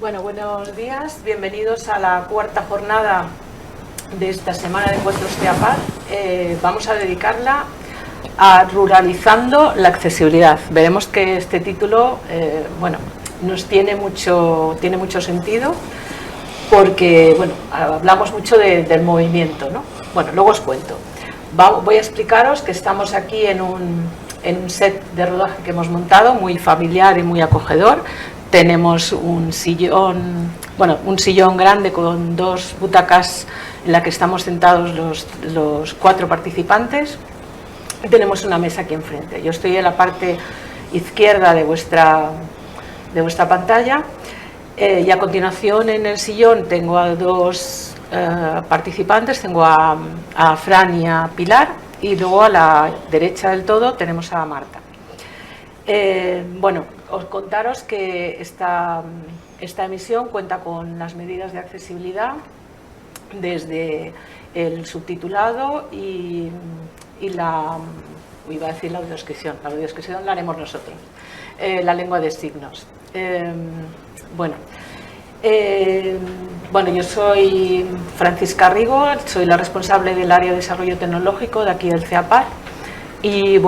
Bueno, buenos días, bienvenidos a la cuarta jornada de esta semana de encuentros TEAPAD. Vamos a dedicarla a ruralizando la accesibilidad. Veremos que este título, nos tiene mucho sentido porque, hablamos mucho del movimiento, ¿no? Bueno, luego os cuento. Voy a explicaros que estamos aquí en un set de rodaje que hemos montado, muy familiar y muy acogedor. Tenemos un sillón grande con dos butacas en la que estamos sentados los cuatro participantes. Y tenemos una mesa aquí enfrente. Yo estoy en la parte izquierda de vuestra pantalla. Y a continuación en el sillón tengo a dos participantes, tengo a Fran y a Pilar, y luego a la derecha del todo tenemos a Marta. Os contaros que esta emisión cuenta con las medidas de accesibilidad desde el subtitulado y la audiodescripción. La audiodescripción la haremos nosotros, la lengua de signos. Yo soy Francisca Rigo, soy la responsable del área de desarrollo tecnológico de aquí del CEAPAD y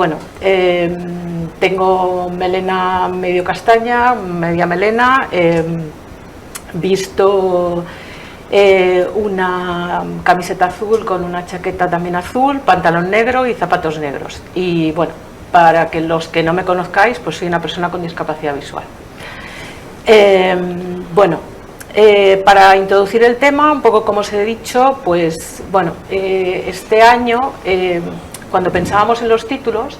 tengo melena medio castaña, media melena, visto una camiseta azul con una chaqueta también azul, pantalón negro y zapatos negros. Y para que los que no me conozcáis, pues soy una persona con discapacidad visual. Para introducir el tema, un poco como os he dicho, este año, cuando pensábamos en los títulos,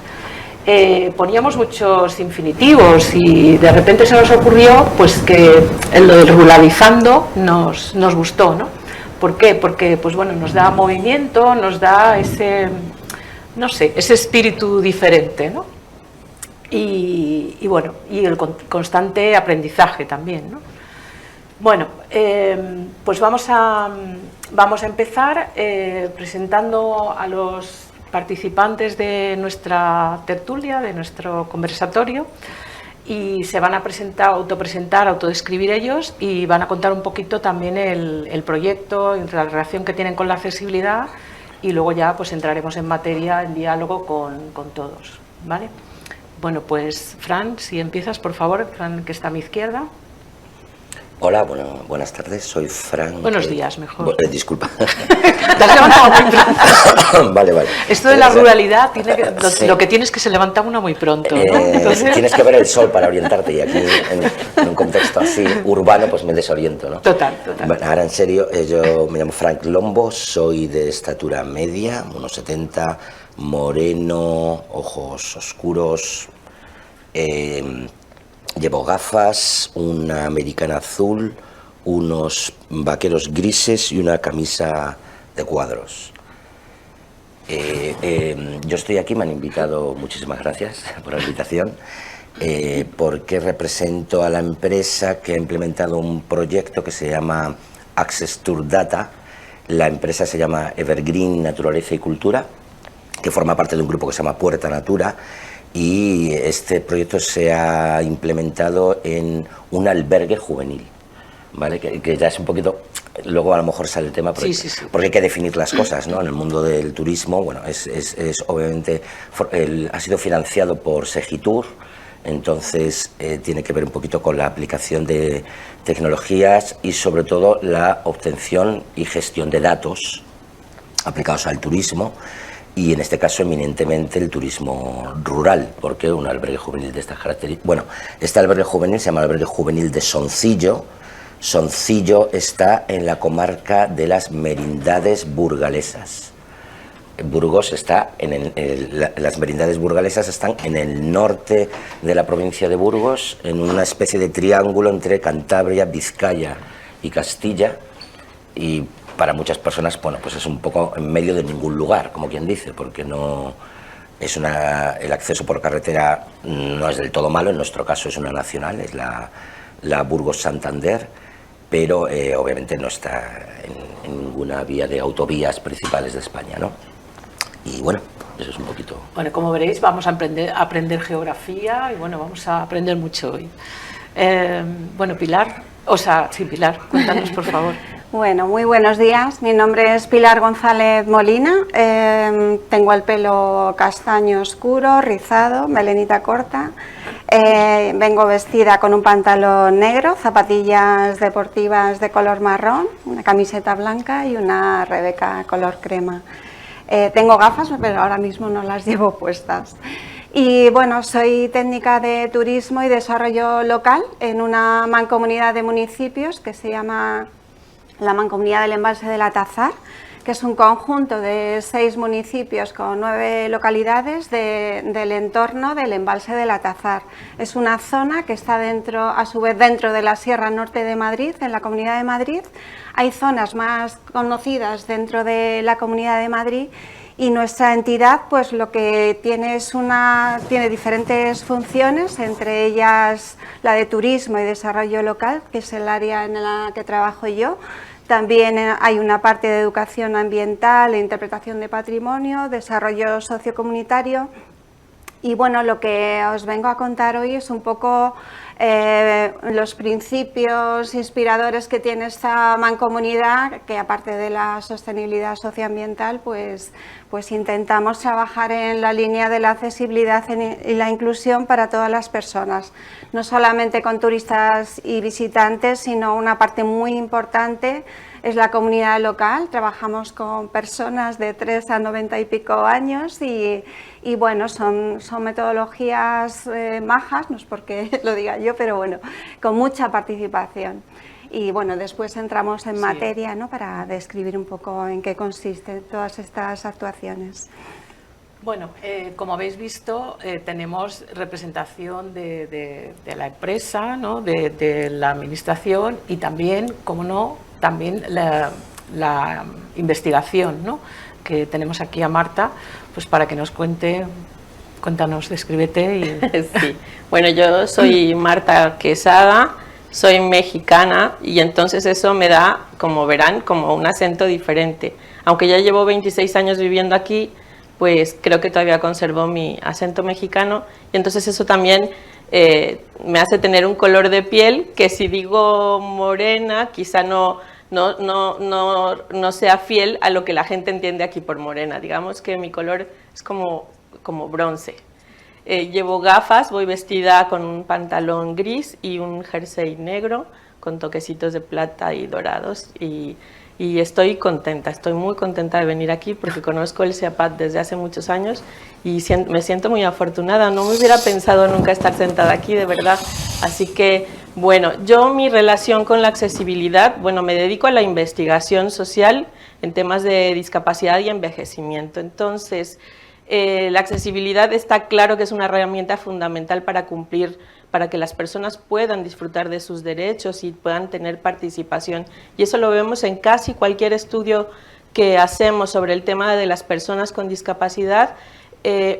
poníamos muchos infinitivos y de repente se nos ocurrió que lo del ruralizando nos gustó, ¿no? ¿Por qué? Porque nos da movimiento, nos da ese espíritu diferente, ¿no? Y el constante aprendizaje también, ¿no? Vamos a empezar presentando a los participantes de nuestra tertulia, de nuestro conversatorio, y se van a autodescribir ellos y van a contar un poquito también el proyecto, la relación que tienen con la accesibilidad, y luego ya entraremos en materia, en diálogo con todos, ¿vale? Fran, si empiezas, por favor, Fran, que está a mi izquierda. Hola, buenas tardes, soy Fran. Buenos días, mejor. Disculpa. Te has levantado muy pronto. Vale. Esto de la ruralidad, lo que tienes es que se levanta uno muy pronto, ¿no? Entonces... Tienes que ver el sol para orientarte, y aquí en un contexto así urbano me desoriento, ¿no? Total. Bueno, ahora en serio, yo me llamo Frank Lombo, soy de estatura media, unos 70, moreno, ojos oscuros, llevo gafas, una americana azul, unos vaqueros grises y una camisa de cuadros. Yo estoy aquí, me han invitado, muchísimas gracias por la invitación, porque represento a la empresa que ha implementado un proyecto que se llama Access Tour Data. La empresa se llama Evergreen Naturaleza y Cultura, que forma parte de un grupo que se llama Puerta Natura. Y este proyecto se ha implementado en un albergue juvenil, ¿vale? Que ya es un poquito, luego a lo mejor sale el tema, porque, sí. Porque hay que definir las cosas, ¿no? En el mundo del turismo, es obviamente, ha sido financiado por Segitur, entonces tiene que ver un poquito con la aplicación de tecnologías y sobre todo la obtención y gestión de datos aplicados al turismo. Y en este caso eminentemente el turismo rural, porque un albergue juvenil de estas características... este albergue juvenil se llama albergue juvenil de Soncillo. Soncillo está en la comarca de las Merindades Burgalesas. Burgos está las Merindades Burgalesas están en el norte de la provincia de Burgos, en una especie de triángulo entre Cantabria, Vizcaya y Castilla, y para muchas personas, es un poco en medio de ningún lugar, como quien dice, porque no es el acceso por carretera no es del todo malo, en nuestro caso es una nacional, es la Burgos-Santander, pero obviamente no está en ninguna vía de autovías principales de España, ¿no? Y eso es un poquito... como veréis, vamos a aprender geografía y vamos a aprender mucho hoy. Pilar, O sea, sí, Pilar, cuéntanos, por favor. Bueno, muy buenos días. Mi nombre es Pilar González Molina. Tengo el pelo castaño oscuro, rizado, melenita corta. Vengo vestida con un pantalón negro, zapatillas deportivas de color marrón, una camiseta blanca y una Rebeca color crema. Tengo gafas, pero ahora mismo no las llevo puestas. Y bueno, soy técnica de turismo y desarrollo local en una mancomunidad de municipios que se llama la Mancomunidad del Embalse del Atazar, que es un conjunto de 6 municipios con 9 localidades del entorno del Embalse del Atazar. Es una zona que está a su vez dentro de la Sierra Norte de Madrid, en la Comunidad de Madrid. Hay zonas más conocidas dentro de la Comunidad de Madrid. Y nuestra entidad, pues lo que tiene tiene diferentes funciones, entre ellas la de turismo y desarrollo local, que es el área en la que trabajo yo. También hay una parte de educación ambiental e interpretación de patrimonio, desarrollo sociocomunitario. Y bueno, lo que os vengo a contar hoy es un poco los principios inspiradores que tiene esta mancomunidad, que aparte de la sostenibilidad socioambiental, pues intentamos trabajar en la línea de la accesibilidad y la inclusión para todas las personas, no solamente con turistas y visitantes, sino una parte muy importante es la comunidad local. Trabajamos con personas de 3 a 90 y pico años y bueno, son metodologías majas, no es porque lo diga yo, pero bueno, con mucha participación. Y bueno, después entramos en materia, ¿no?, para describir un poco en qué consisten todas estas actuaciones. Bueno, como habéis visto, tenemos representación de la empresa, ¿no?, de la administración y también, como no, también la investigación, ¿no?, que tenemos aquí a Marta, pues para que nos cuéntanos, descríbete. Y... Sí, bueno, yo soy Marta Quesada, soy mexicana y entonces eso me da, como verán, como un acento diferente. Aunque ya llevo 26 años viviendo aquí, pues creo que todavía conservo mi acento mexicano y entonces eso también me hace tener un color de piel que si digo morena quizá no sea fiel a lo que la gente entiende aquí por morena. Digamos que mi color es como bronce. Llevo gafas, voy vestida con un pantalón gris y un jersey negro con toquecitos de plata y dorados y estoy contenta, estoy muy contenta de venir aquí porque conozco el CEAPAT desde hace muchos años y me siento muy afortunada, no me hubiera pensado nunca estar sentada aquí, de verdad. Así que, bueno, yo mi relación con la accesibilidad, bueno, me dedico a la investigación social en temas de discapacidad y envejecimiento. Entonces, la accesibilidad está claro que es una herramienta fundamental para que las personas puedan disfrutar de sus derechos y puedan tener participación. Y eso lo vemos en casi cualquier estudio que hacemos sobre el tema de las personas con discapacidad.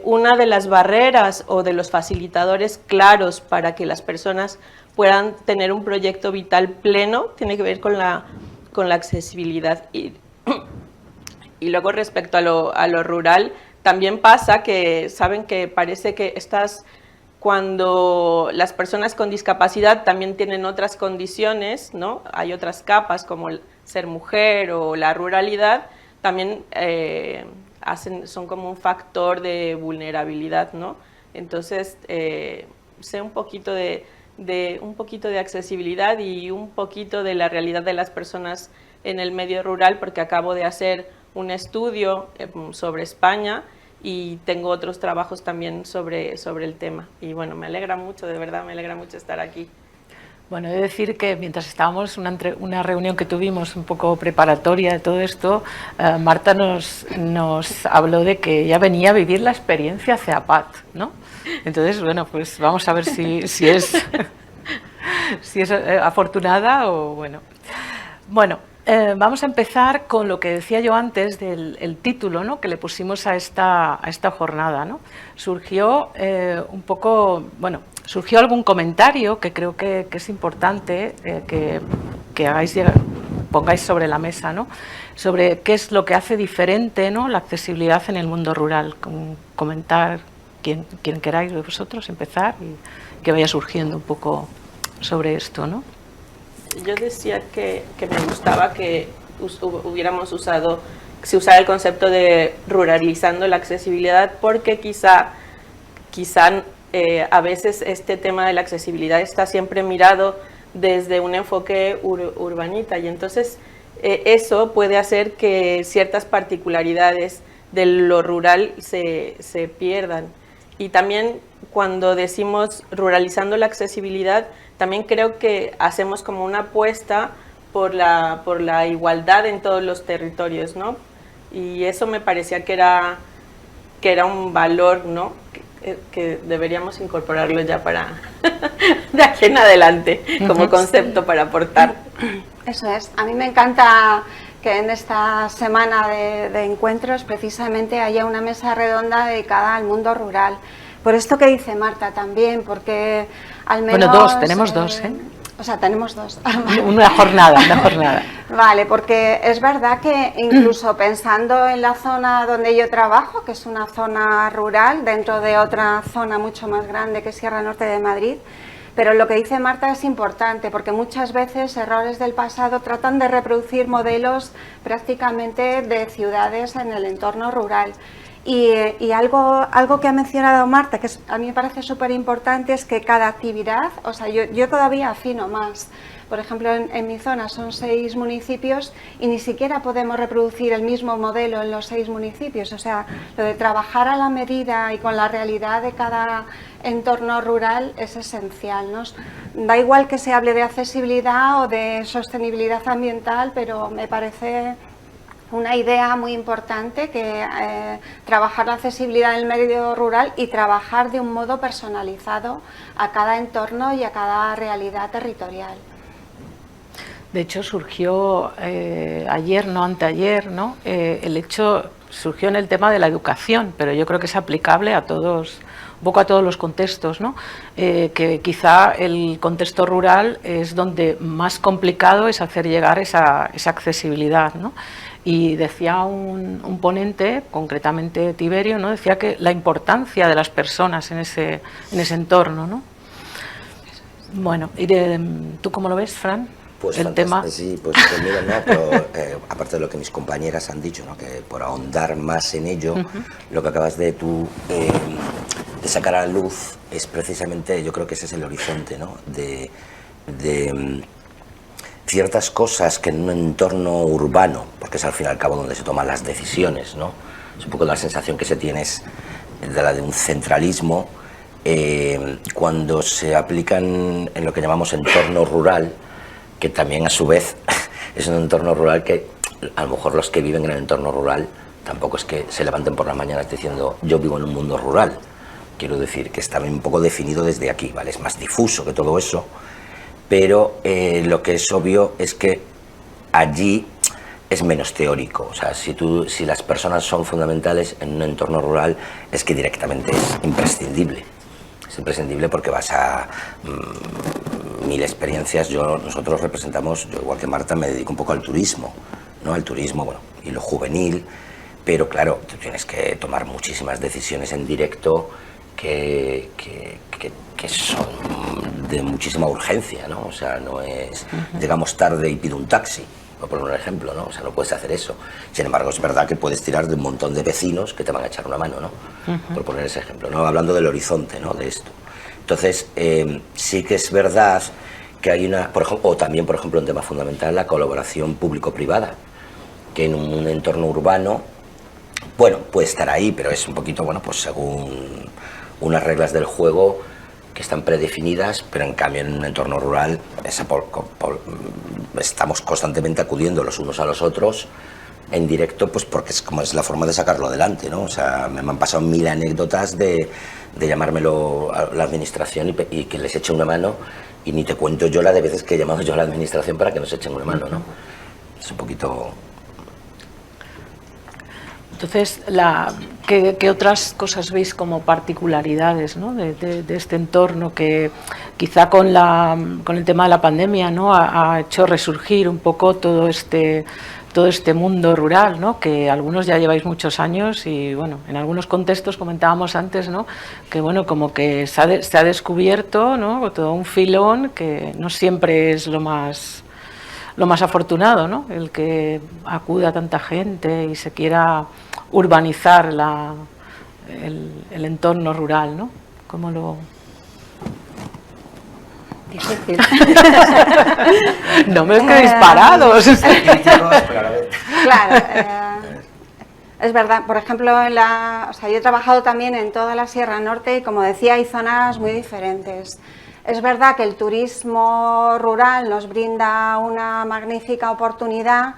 Una de las barreras o de los facilitadores claros para que las personas puedan tener un proyecto vital pleno tiene que ver con la accesibilidad. Y luego respecto a lo rural, también pasa que, saben que parece que cuando las personas con discapacidad también tienen otras condiciones, ¿no? Hay otras capas como el ser mujer o la ruralidad, también son como un factor de vulnerabilidad, ¿no? Entonces, sé un poquito de accesibilidad y un poquito de la realidad de las personas en el medio rural porque acabo de hacer un estudio sobre España y tengo otros trabajos también sobre el tema. Y bueno, me alegra mucho, de verdad, me alegra mucho estar aquí. Bueno, he de decir que mientras estábamos en una reunión que tuvimos un poco preparatoria de todo esto, Marta nos habló de que ella venía a vivir la experiencia CEAPAT, ¿no? Entonces, bueno, pues vamos a ver si es afortunada o bueno. Bueno, vamos a empezar con lo que decía yo antes del título, ¿no?, que le pusimos a esta jornada, ¿no? Surgió un poco, bueno, surgió algún comentario que creo que es importante que pongáis sobre la mesa, ¿no?, sobre qué es lo que hace diferente, ¿no?, la accesibilidad en el mundo rural. Comentar quien queráis de vosotros, empezar y que vaya surgiendo un poco sobre esto, ¿no? yo decía que me gustaba que se usara el concepto de ruralizando la accesibilidad, porque quizá a veces este tema de la accesibilidad está siempre mirado desde un enfoque urbanita, y entonces eso puede hacer que ciertas particularidades de lo rural se pierdan. Y también cuando decimos ruralizando la accesibilidad, también creo que hacemos como una apuesta por la igualdad en todos los territorios, ¿no? Y eso me parecía que era un valor, ¿no? Que deberíamos incorporarlo ya para de aquí en adelante como concepto para aportar. Eso es. A mí me encanta que en esta semana de encuentros precisamente haya una mesa redonda dedicada al mundo rural. Por esto que dice Marta también, porque al menos... Bueno, tenemos dos, ¿eh? O sea, tenemos dos. Una jornada. Vale, porque es verdad que incluso pensando en la zona donde yo trabajo, que es una zona rural, dentro de otra zona mucho más grande que es Sierra Norte de Madrid, pero lo que dice Marta es importante, porque muchas veces errores del pasado tratan de reproducir modelos prácticamente de ciudades en el entorno rural. Y algo que ha mencionado Marta, que a mí me parece súper importante, es que cada actividad, o sea, yo todavía afino más. Por ejemplo, en mi zona son 6 municipios y ni siquiera podemos reproducir el mismo modelo en los 6 municipios. O sea, lo de trabajar a la medida y con la realidad de cada entorno rural es esencial, ¿no? Da igual que se hable de accesibilidad o de sostenibilidad ambiental, pero me parece una idea muy importante que trabajar la accesibilidad en el medio rural y trabajar de un modo personalizado a cada entorno y a cada realidad territorial. De hecho, surgió ayer, no anteayer, ¿no? Surgió en el tema de la educación, pero yo creo que es aplicable a todos, un poco a todos los contextos, ¿no? Que quizá el contexto rural es donde más complicado es hacer llegar esa accesibilidad, ¿no? Y decía un ponente, concretamente Tiberio, ¿no? Decía que la importancia de las personas en ese entorno, ¿no? Bueno, ¿tú cómo lo ves, Fran? Pues el tema. Sí, pues mira, no, pero aparte de lo que mis compañeras han dicho, ¿no? Que por ahondar más en ello, lo que acabas de sacar a la luz es precisamente, yo creo que ese es el horizonte, ¿no? De ciertas cosas que en un entorno urbano, porque es al fin y al cabo donde se toman las decisiones, ¿no? Es un poco la sensación que se tiene es de la de un centralismo, cuando se aplican en lo que llamamos entorno rural, que también a su vez es un entorno rural que a lo mejor los que viven en el entorno rural tampoco es que se levanten por las mañanas diciendo yo vivo en un mundo rural. Quiero decir que está un poco definido desde aquí, ¿vale? Es más difuso que todo eso, pero lo que es obvio es que allí es menos teórico. O sea, si las personas son fundamentales en un entorno rural, es que directamente es imprescindible. Es imprescindible porque vas a mil experiencias. Nosotros representamos, yo igual que Marta me dedico un poco al turismo, ¿no? Al turismo, bueno, y lo juvenil, pero claro, tú tienes que tomar muchísimas decisiones en directo que son de muchísima urgencia, ¿no? O sea, no es llegamos tarde y pido un taxi, por poner un ejemplo, ¿no? O sea, no puedes hacer eso. Sin embargo, es verdad que puedes tirar de un montón de vecinos que te van a echar una mano, ¿no? Por poner ese ejemplo, ¿no? Hablando del horizonte, ¿no? De esto. Entonces, sí que es verdad que hay por ejemplo, o también, por ejemplo, un tema fundamental, la colaboración público-privada, que en un entorno urbano, bueno, puede estar ahí, pero es un poquito, bueno, pues según unas reglas del juego que están predefinidas, pero en cambio en un entorno rural estamos constantemente acudiendo los unos a los otros en directo, pues porque es como es la forma de sacarlo adelante, ¿no? O sea, me han pasado 1000 anécdotas de llamármelo a la administración y que les eche una mano, y ni te cuento yo la de veces que he llamado yo a la administración para que nos echen una mano, ¿no? Es un poquito... Entonces, ¿qué otras cosas veis como particularidades, ¿no? de este entorno que quizá con el tema de la pandemia, ¿no? ha hecho resurgir un poco todo este todo este mundo rural, ¿no? Que algunos ya lleváis muchos años y bueno, en algunos contextos comentábamos antes, ¿no? Que bueno, como que se ha descubierto, ¿no? Todo un filón que no siempre es lo más afortunado, ¿no? El que acuda tanta gente y se quiera urbanizar el entorno rural, ¿no? ¿Cómo lo...? Difícil. No me quedéis parados. Claro, es verdad. Por ejemplo, o sea, yo he trabajado también en toda la Sierra Norte y, como decía, hay zonas muy diferentes. Es verdad que el turismo rural nos brinda una magnífica oportunidad,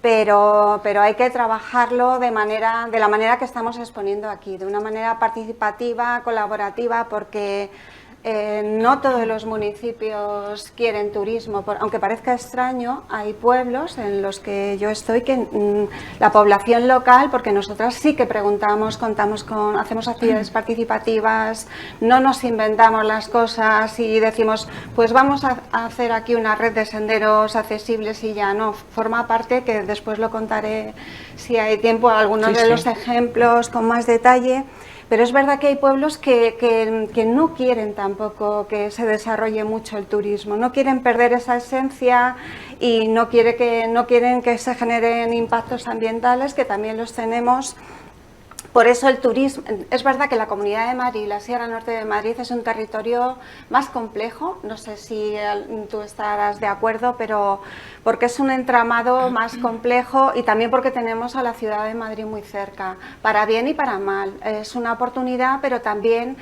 pero hay que trabajarlo de la manera que estamos exponiendo aquí, de una manera participativa, colaborativa, porque no todos los municipios quieren turismo. Aunque parezca extraño, hay pueblos en los que yo estoy que la población local, porque nosotras sí que preguntamos, hacemos actividades participativas, no nos inventamos las cosas y decimos, pues vamos a hacer aquí una red de senderos accesibles y ya no. Forma parte, que después lo contaré si hay tiempo, algunos de los ejemplos con más detalle. Pero es verdad que hay pueblos que no quieren tampoco que se desarrolle mucho el turismo, no quieren perder esa esencia y no quieren que se generen impactos ambientales, que también los tenemos. Por eso el turismo, es verdad que la Comunidad de Madrid, la Sierra Norte de Madrid, es un territorio más complejo, no sé si tú estarás de acuerdo, pero porque es un entramado más complejo y también porque tenemos a la ciudad de Madrid muy cerca, para bien y para mal. Es una oportunidad, pero también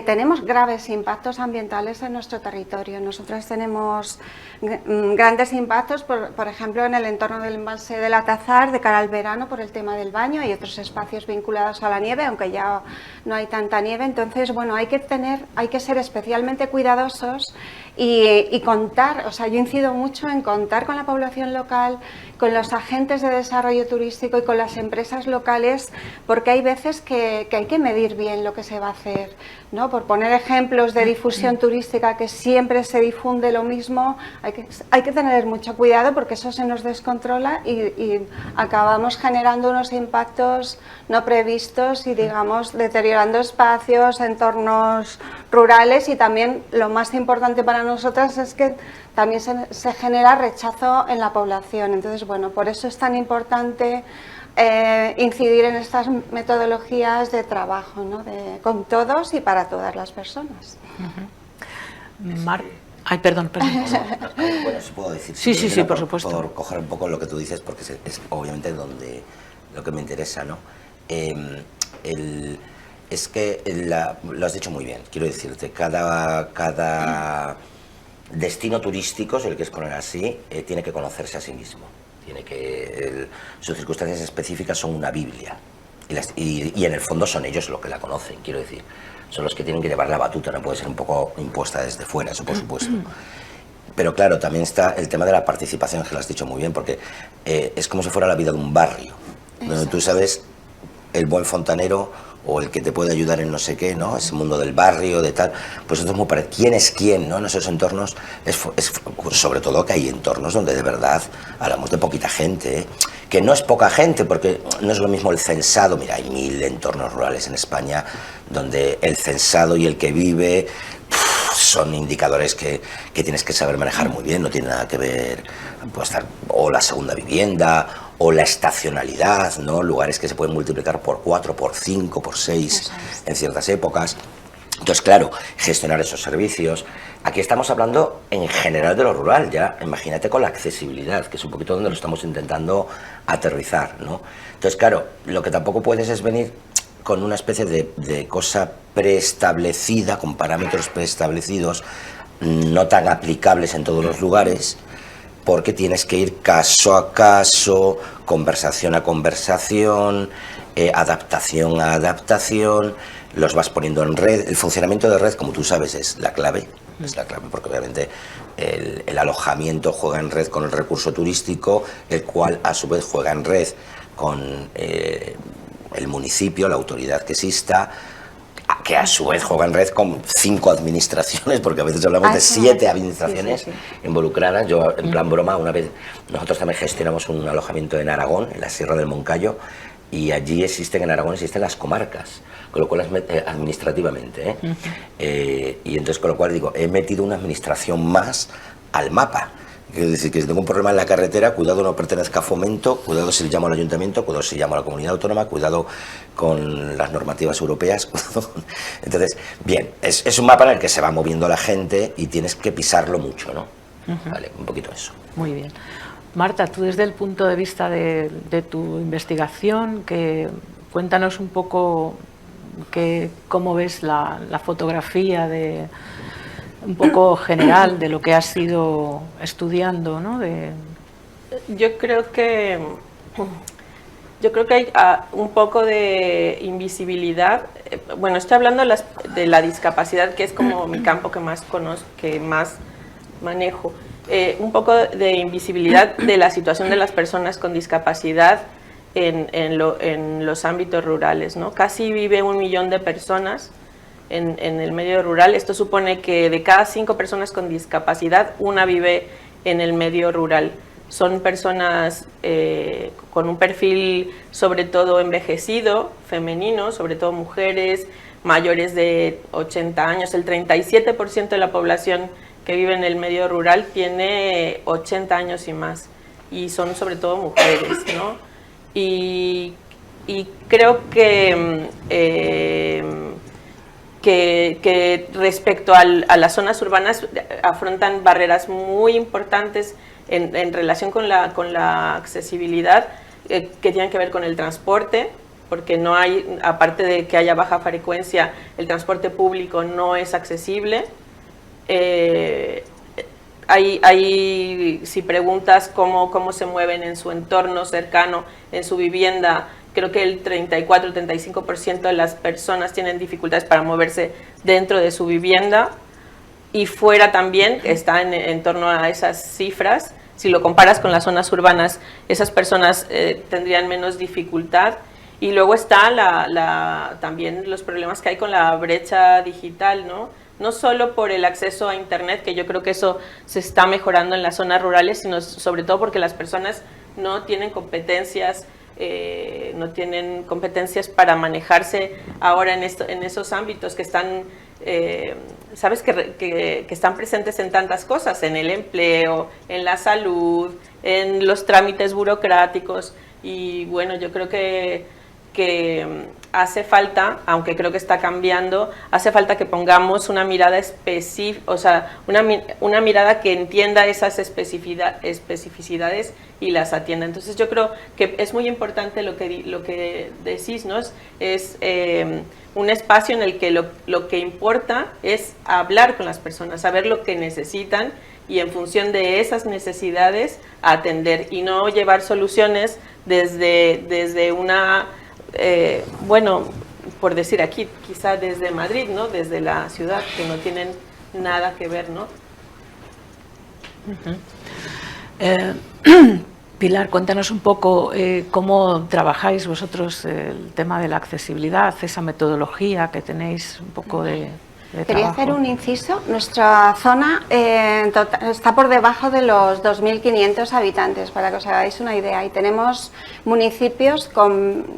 tenemos graves impactos ambientales en nuestro territorio. Nosotros tenemos grandes impactos, por ejemplo, en el entorno del embalse del Atazar, de cara al verano, por el tema del baño y otros espacios vinculados a la nieve, aunque ya no hay tanta nieve. Entonces, bueno, hay que ser especialmente cuidadosos y contar, o sea, yo incido mucho en contar con la población local, con los agentes de desarrollo turístico y con las empresas locales, porque hay veces que hay que medir bien lo que se va a hacer, ¿no? Por poner ejemplos de difusión turística, que siempre se difunde lo mismo, hay que tener mucho cuidado porque eso se nos descontrola y acabamos generando unos impactos no previstos y, digamos, deteriorando espacios, entornos rurales, y también lo más importante para nosotras es que también se genera rechazo en la población. Entonces, bueno, por eso es tan importante incidir en estas metodologías de trabajo, ¿no? Con todos y para todas las personas. Ay, perdón. Bueno, si puedo decir. Sí, por supuesto. Por coger un poco lo que tú dices, porque es obviamente lo que me interesa, ¿no? Es que lo has dicho muy bien, quiero decirte, cada destino turístico, si lo quieres poner así, tiene que conocerse a sí mismo. Sus circunstancias específicas son una Biblia y en el fondo son ellos los que la conocen, quiero decir, son los que tienen que llevar la batuta, no puede ser un poco impuesta desde fuera, eso por supuesto. Pero claro, también está el tema de la participación, que lo has dicho muy bien, porque es como si fuera la vida de un barrio, donde tú sabes el buen fontanero o el que te puede ayudar en no sé qué, ¿no? Ese mundo del barrio, de tal, pues esto es muy parecido. ¿Quién es quién, no? En esos entornos, sobre todo que hay entornos donde de verdad hablamos de poquita gente, ¿eh? Que no es poca gente, porque no es lo mismo el censado. Mira, hay 1000 entornos rurales en España donde el censado y el que vive son indicadores que tienes que saber manejar muy bien, no tiene nada que ver, pues, o la segunda vivienda, o la estacionalidad, ¿no? Lugares que se pueden multiplicar por 4, por 5, por 6 en ciertas épocas. Entonces, claro, gestionar esos servicios. Aquí estamos hablando en general de lo rural, ya imagínate con la accesibilidad, que es un poquito donde lo estamos intentando aterrizar, ¿no? Entonces, claro, lo que tampoco puedes es venir con una especie de cosa preestablecida, con parámetros preestablecidos, no tan aplicables en todos los lugares, porque tienes que ir caso a caso, conversación a conversación, adaptación a adaptación, los vas poniendo en red. El funcionamiento de red, como tú sabes, es la clave, porque obviamente el alojamiento juega en red con el recurso turístico, el cual a su vez juega en red con el municipio, la autoridad que exista, que a su vez juega en red con 5 administraciones, porque a veces hablamos de 7 administraciones involucradas. Yo, en plan broma, una vez nosotros también gestionamos un alojamiento en Aragón, en la Sierra del Moncayo, y allí en Aragón existen las comarcas, con lo cual administrativamente, y entonces con lo cual digo, he metido una administración más al mapa. Quiero decir que si tengo un problema en la carretera, cuidado no pertenezca a Fomento, cuidado si llamo al ayuntamiento, cuidado si llamo a la comunidad autónoma, cuidado con las normativas europeas. Entonces, bien, es un mapa en el que se va moviendo la gente y tienes que pisarlo mucho, ¿no? Vale, un poquito eso. Muy bien. Marta, tú desde el punto de vista de tu investigación, cuéntanos un poco cómo ves la fotografía un poco general de lo que has ido estudiando, ¿no? Yo creo que hay un poco de invisibilidad. Bueno, estoy hablando de la discapacidad, que es como mi campo que más conozco, que más manejo. Un poco de invisibilidad de la situación de las personas con discapacidad en los ámbitos rurales, ¿no? Casi vive 1 millón de personas en el medio rural. Esto supone que de cada 5 personas con discapacidad, 1 vive en el medio rural. Son personas con un perfil sobre todo envejecido, femenino, sobre todo mujeres mayores de 80 años. El 37% de la población que vive en el medio rural tiene 80 años y más, y son sobre todo mujeres, ¿no? Y creo que respecto a las zonas urbanas afrontan barreras muy importantes en relación con la accesibilidad, que tienen que ver con el transporte, porque no hay, aparte de que haya baja frecuencia, el transporte público no es accesible. Si preguntas cómo se mueven en su entorno cercano, en su vivienda, creo que el 34-35% de las personas tienen dificultades para moverse dentro de su vivienda, y fuera también está en torno a esas cifras. Si lo comparas con las zonas urbanas, esas personas tendrían menos dificultad. Y luego está también los problemas que hay con la brecha digital, ¿no? No solo por el acceso a Internet, que yo creo que eso se está mejorando en las zonas rurales, sino sobre todo porque las personas no tienen competencias para manejarse ahora en esos ámbitos que están, sabes, que están presentes en tantas cosas, en el empleo, en la salud, en los trámites burocráticos. Y bueno, yo creo que hace falta, aunque creo que está cambiando, hace falta que pongamos una mirada específica, o sea, una mirada que entienda esas especificidades y las atienda. Entonces yo creo que es muy importante lo que decís, ¿no? Es un espacio en el que lo que importa es hablar con las personas, saber lo que necesitan, y en función de esas necesidades atender, y no llevar soluciones desde una... bueno, por decir aquí, quizá desde Madrid, ¿no? Desde la ciudad, que no tienen nada que ver, ¿no? Pilar, cuéntanos un poco cómo trabajáis vosotros el tema de la accesibilidad, esa metodología que tenéis un poco de Quería trabajo. hacer un inciso. Nuestra zona está por debajo de los 2.500 habitantes, para que os hagáis una idea, y tenemos municipios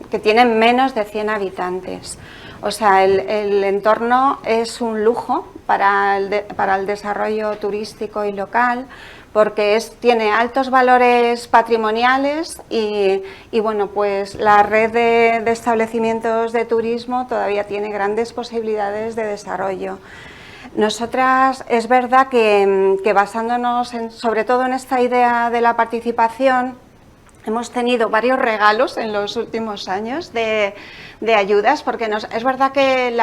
que tienen menos de 100 habitantes. O sea, el entorno es un lujo para el desarrollo turístico y local, porque tiene altos valores patrimoniales y bueno, pues la red de establecimientos de turismo todavía tiene grandes posibilidades de desarrollo. Nosotras, es verdad que basándonos sobre todo en esta idea de la participación, hemos tenido varios regalos en los últimos años de ayudas, porque es verdad que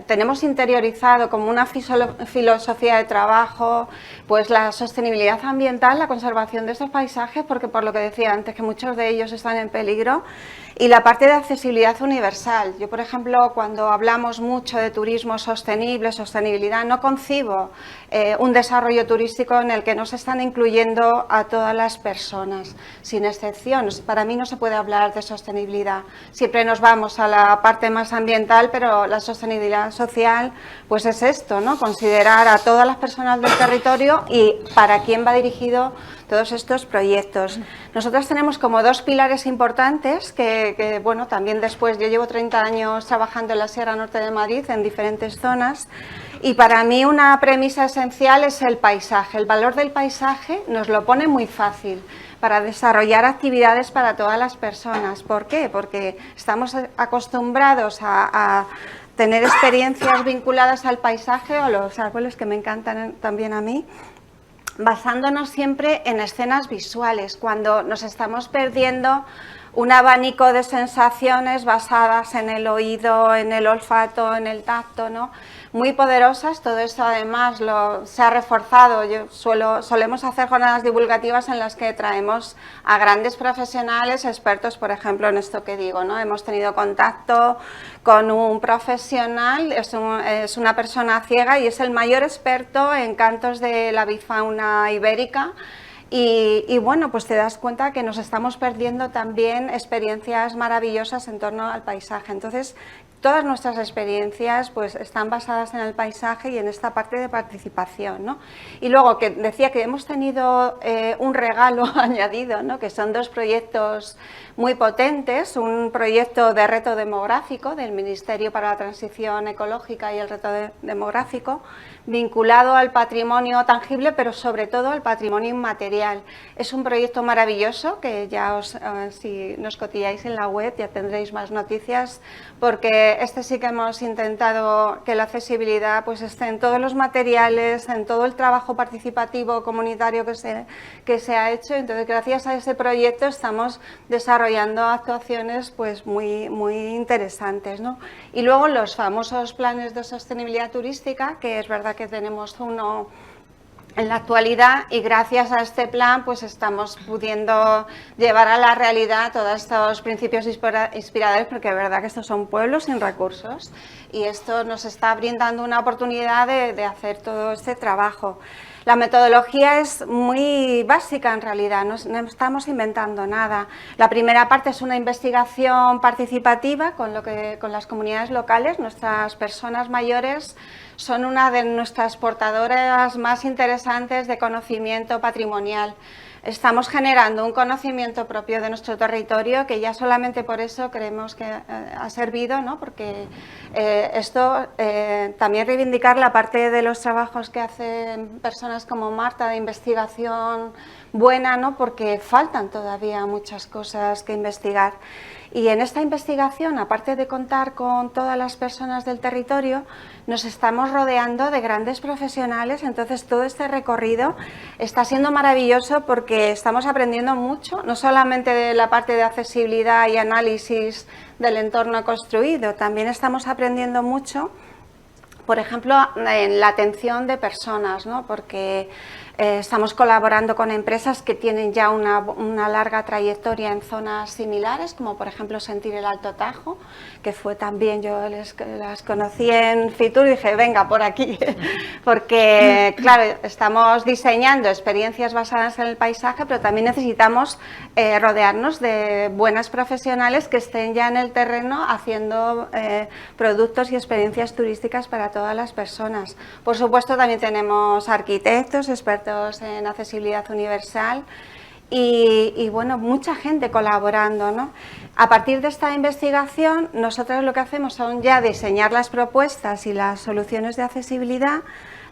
tenemos interiorizado como una filosofía de trabajo pues la sostenibilidad ambiental, la conservación de estos paisajes, porque por lo que decía antes, que muchos de ellos están en peligro, y la parte de accesibilidad universal. Yo, por ejemplo, cuando hablamos mucho de turismo sostenible, sostenibilidad, no concibo un desarrollo turístico en el que no se están incluyendo a todas las personas, sin excepción. excepción. Para mí no se puede hablar de sostenibilidad. Siempre nos vamos a la parte más ambiental, pero la sostenibilidad social pues es esto, ¿no? Considerar a todas las personas del territorio y para quién va dirigido todos estos proyectos. Nosotros tenemos como dos pilares importantes que bueno, también después, yo llevo 30 años trabajando en la Sierra Norte de Madrid, en diferentes zonas, y para mí una premisa esencial es el paisaje. El valor del paisaje nos lo pone muy fácil para desarrollar actividades para todas las personas. ¿Por qué? Porque estamos acostumbrados a tener experiencias vinculadas al paisaje o los árboles, que me encantan también a mí, basándonos siempre en escenas visuales, cuando nos estamos perdiendo un abanico de sensaciones basadas en el oído, en el olfato, en el tacto, ¿no? Muy poderosas. Todo esto además se ha reforzado. Solemos hacer jornadas divulgativas en las que traemos a grandes profesionales, expertos, por ejemplo, en esto que digo, ¿no? Hemos tenido contacto con un profesional, es una persona ciega y es el mayor experto en cantos de la avifauna ibérica. Y bueno, pues te das cuenta que nos estamos perdiendo también experiencias maravillosas en torno al paisaje. Entonces, todas nuestras experiencias pues están basadas en el paisaje y en esta parte de participación, ¿no? Y luego, que decía que hemos tenido un regalo añadido, ¿no? Que son dos proyectos muy potentes, un proyecto de reto demográfico del Ministerio para la Transición Ecológica y el Reto Demográfico, vinculado al patrimonio tangible, pero sobre todo al patrimonio inmaterial. Es un proyecto maravilloso que ya si nos cotilláis en la web ya tendréis más noticias, porque sí que hemos intentado que la accesibilidad pues esté en todos los materiales, en todo el trabajo participativo comunitario que se ha hecho. Entonces, gracias a ese proyecto estamos desarrollando actuaciones pues muy interesantes, ¿no? Y luego los famosos planes de sostenibilidad turística, que es verdad que tenemos uno en la actualidad, y gracias a este plan pues estamos pudiendo llevar a la realidad todos estos principios inspiradores, porque es verdad que estos son pueblos sin recursos y esto nos está brindando una oportunidad de hacer todo este trabajo. La metodología es muy básica en realidad, no estamos inventando nada. La primera parte es una investigación participativa con las comunidades locales. Nuestras personas mayores son una de nuestras portadoras más interesantes de conocimiento patrimonial. Estamos generando un conocimiento propio de nuestro territorio que ya solamente por eso creemos que ha servido, ¿no? Porque esto también reivindicar la parte de los trabajos que hacen personas como Marta de investigación buena, ¿no? Porque faltan todavía muchas cosas que investigar. Y en esta investigación, aparte de contar con todas las personas del territorio, nos estamos rodeando de grandes profesionales. Entonces, todo este recorrido está siendo maravilloso porque estamos aprendiendo mucho, no solamente de la parte de accesibilidad y análisis del entorno construido, también estamos aprendiendo mucho, por ejemplo, en la atención de personas, ¿no? Porque estamos colaborando con empresas que tienen ya una larga trayectoria en zonas similares, como por ejemplo Sentir el Alto Tajo, que fue también, yo las conocí en Fitur y dije, venga, por aquí, porque claro, estamos diseñando experiencias basadas en el paisaje, pero también necesitamos rodearnos de buenas profesionales que estén ya en el terreno haciendo productos y experiencias turísticas para todas las personas. Por supuesto, también tenemos arquitectos, expertos en accesibilidad universal y bueno, mucha gente colaborando, ¿no? A partir de esta investigación, nosotros lo que hacemos son ya diseñar las propuestas y las soluciones de accesibilidad,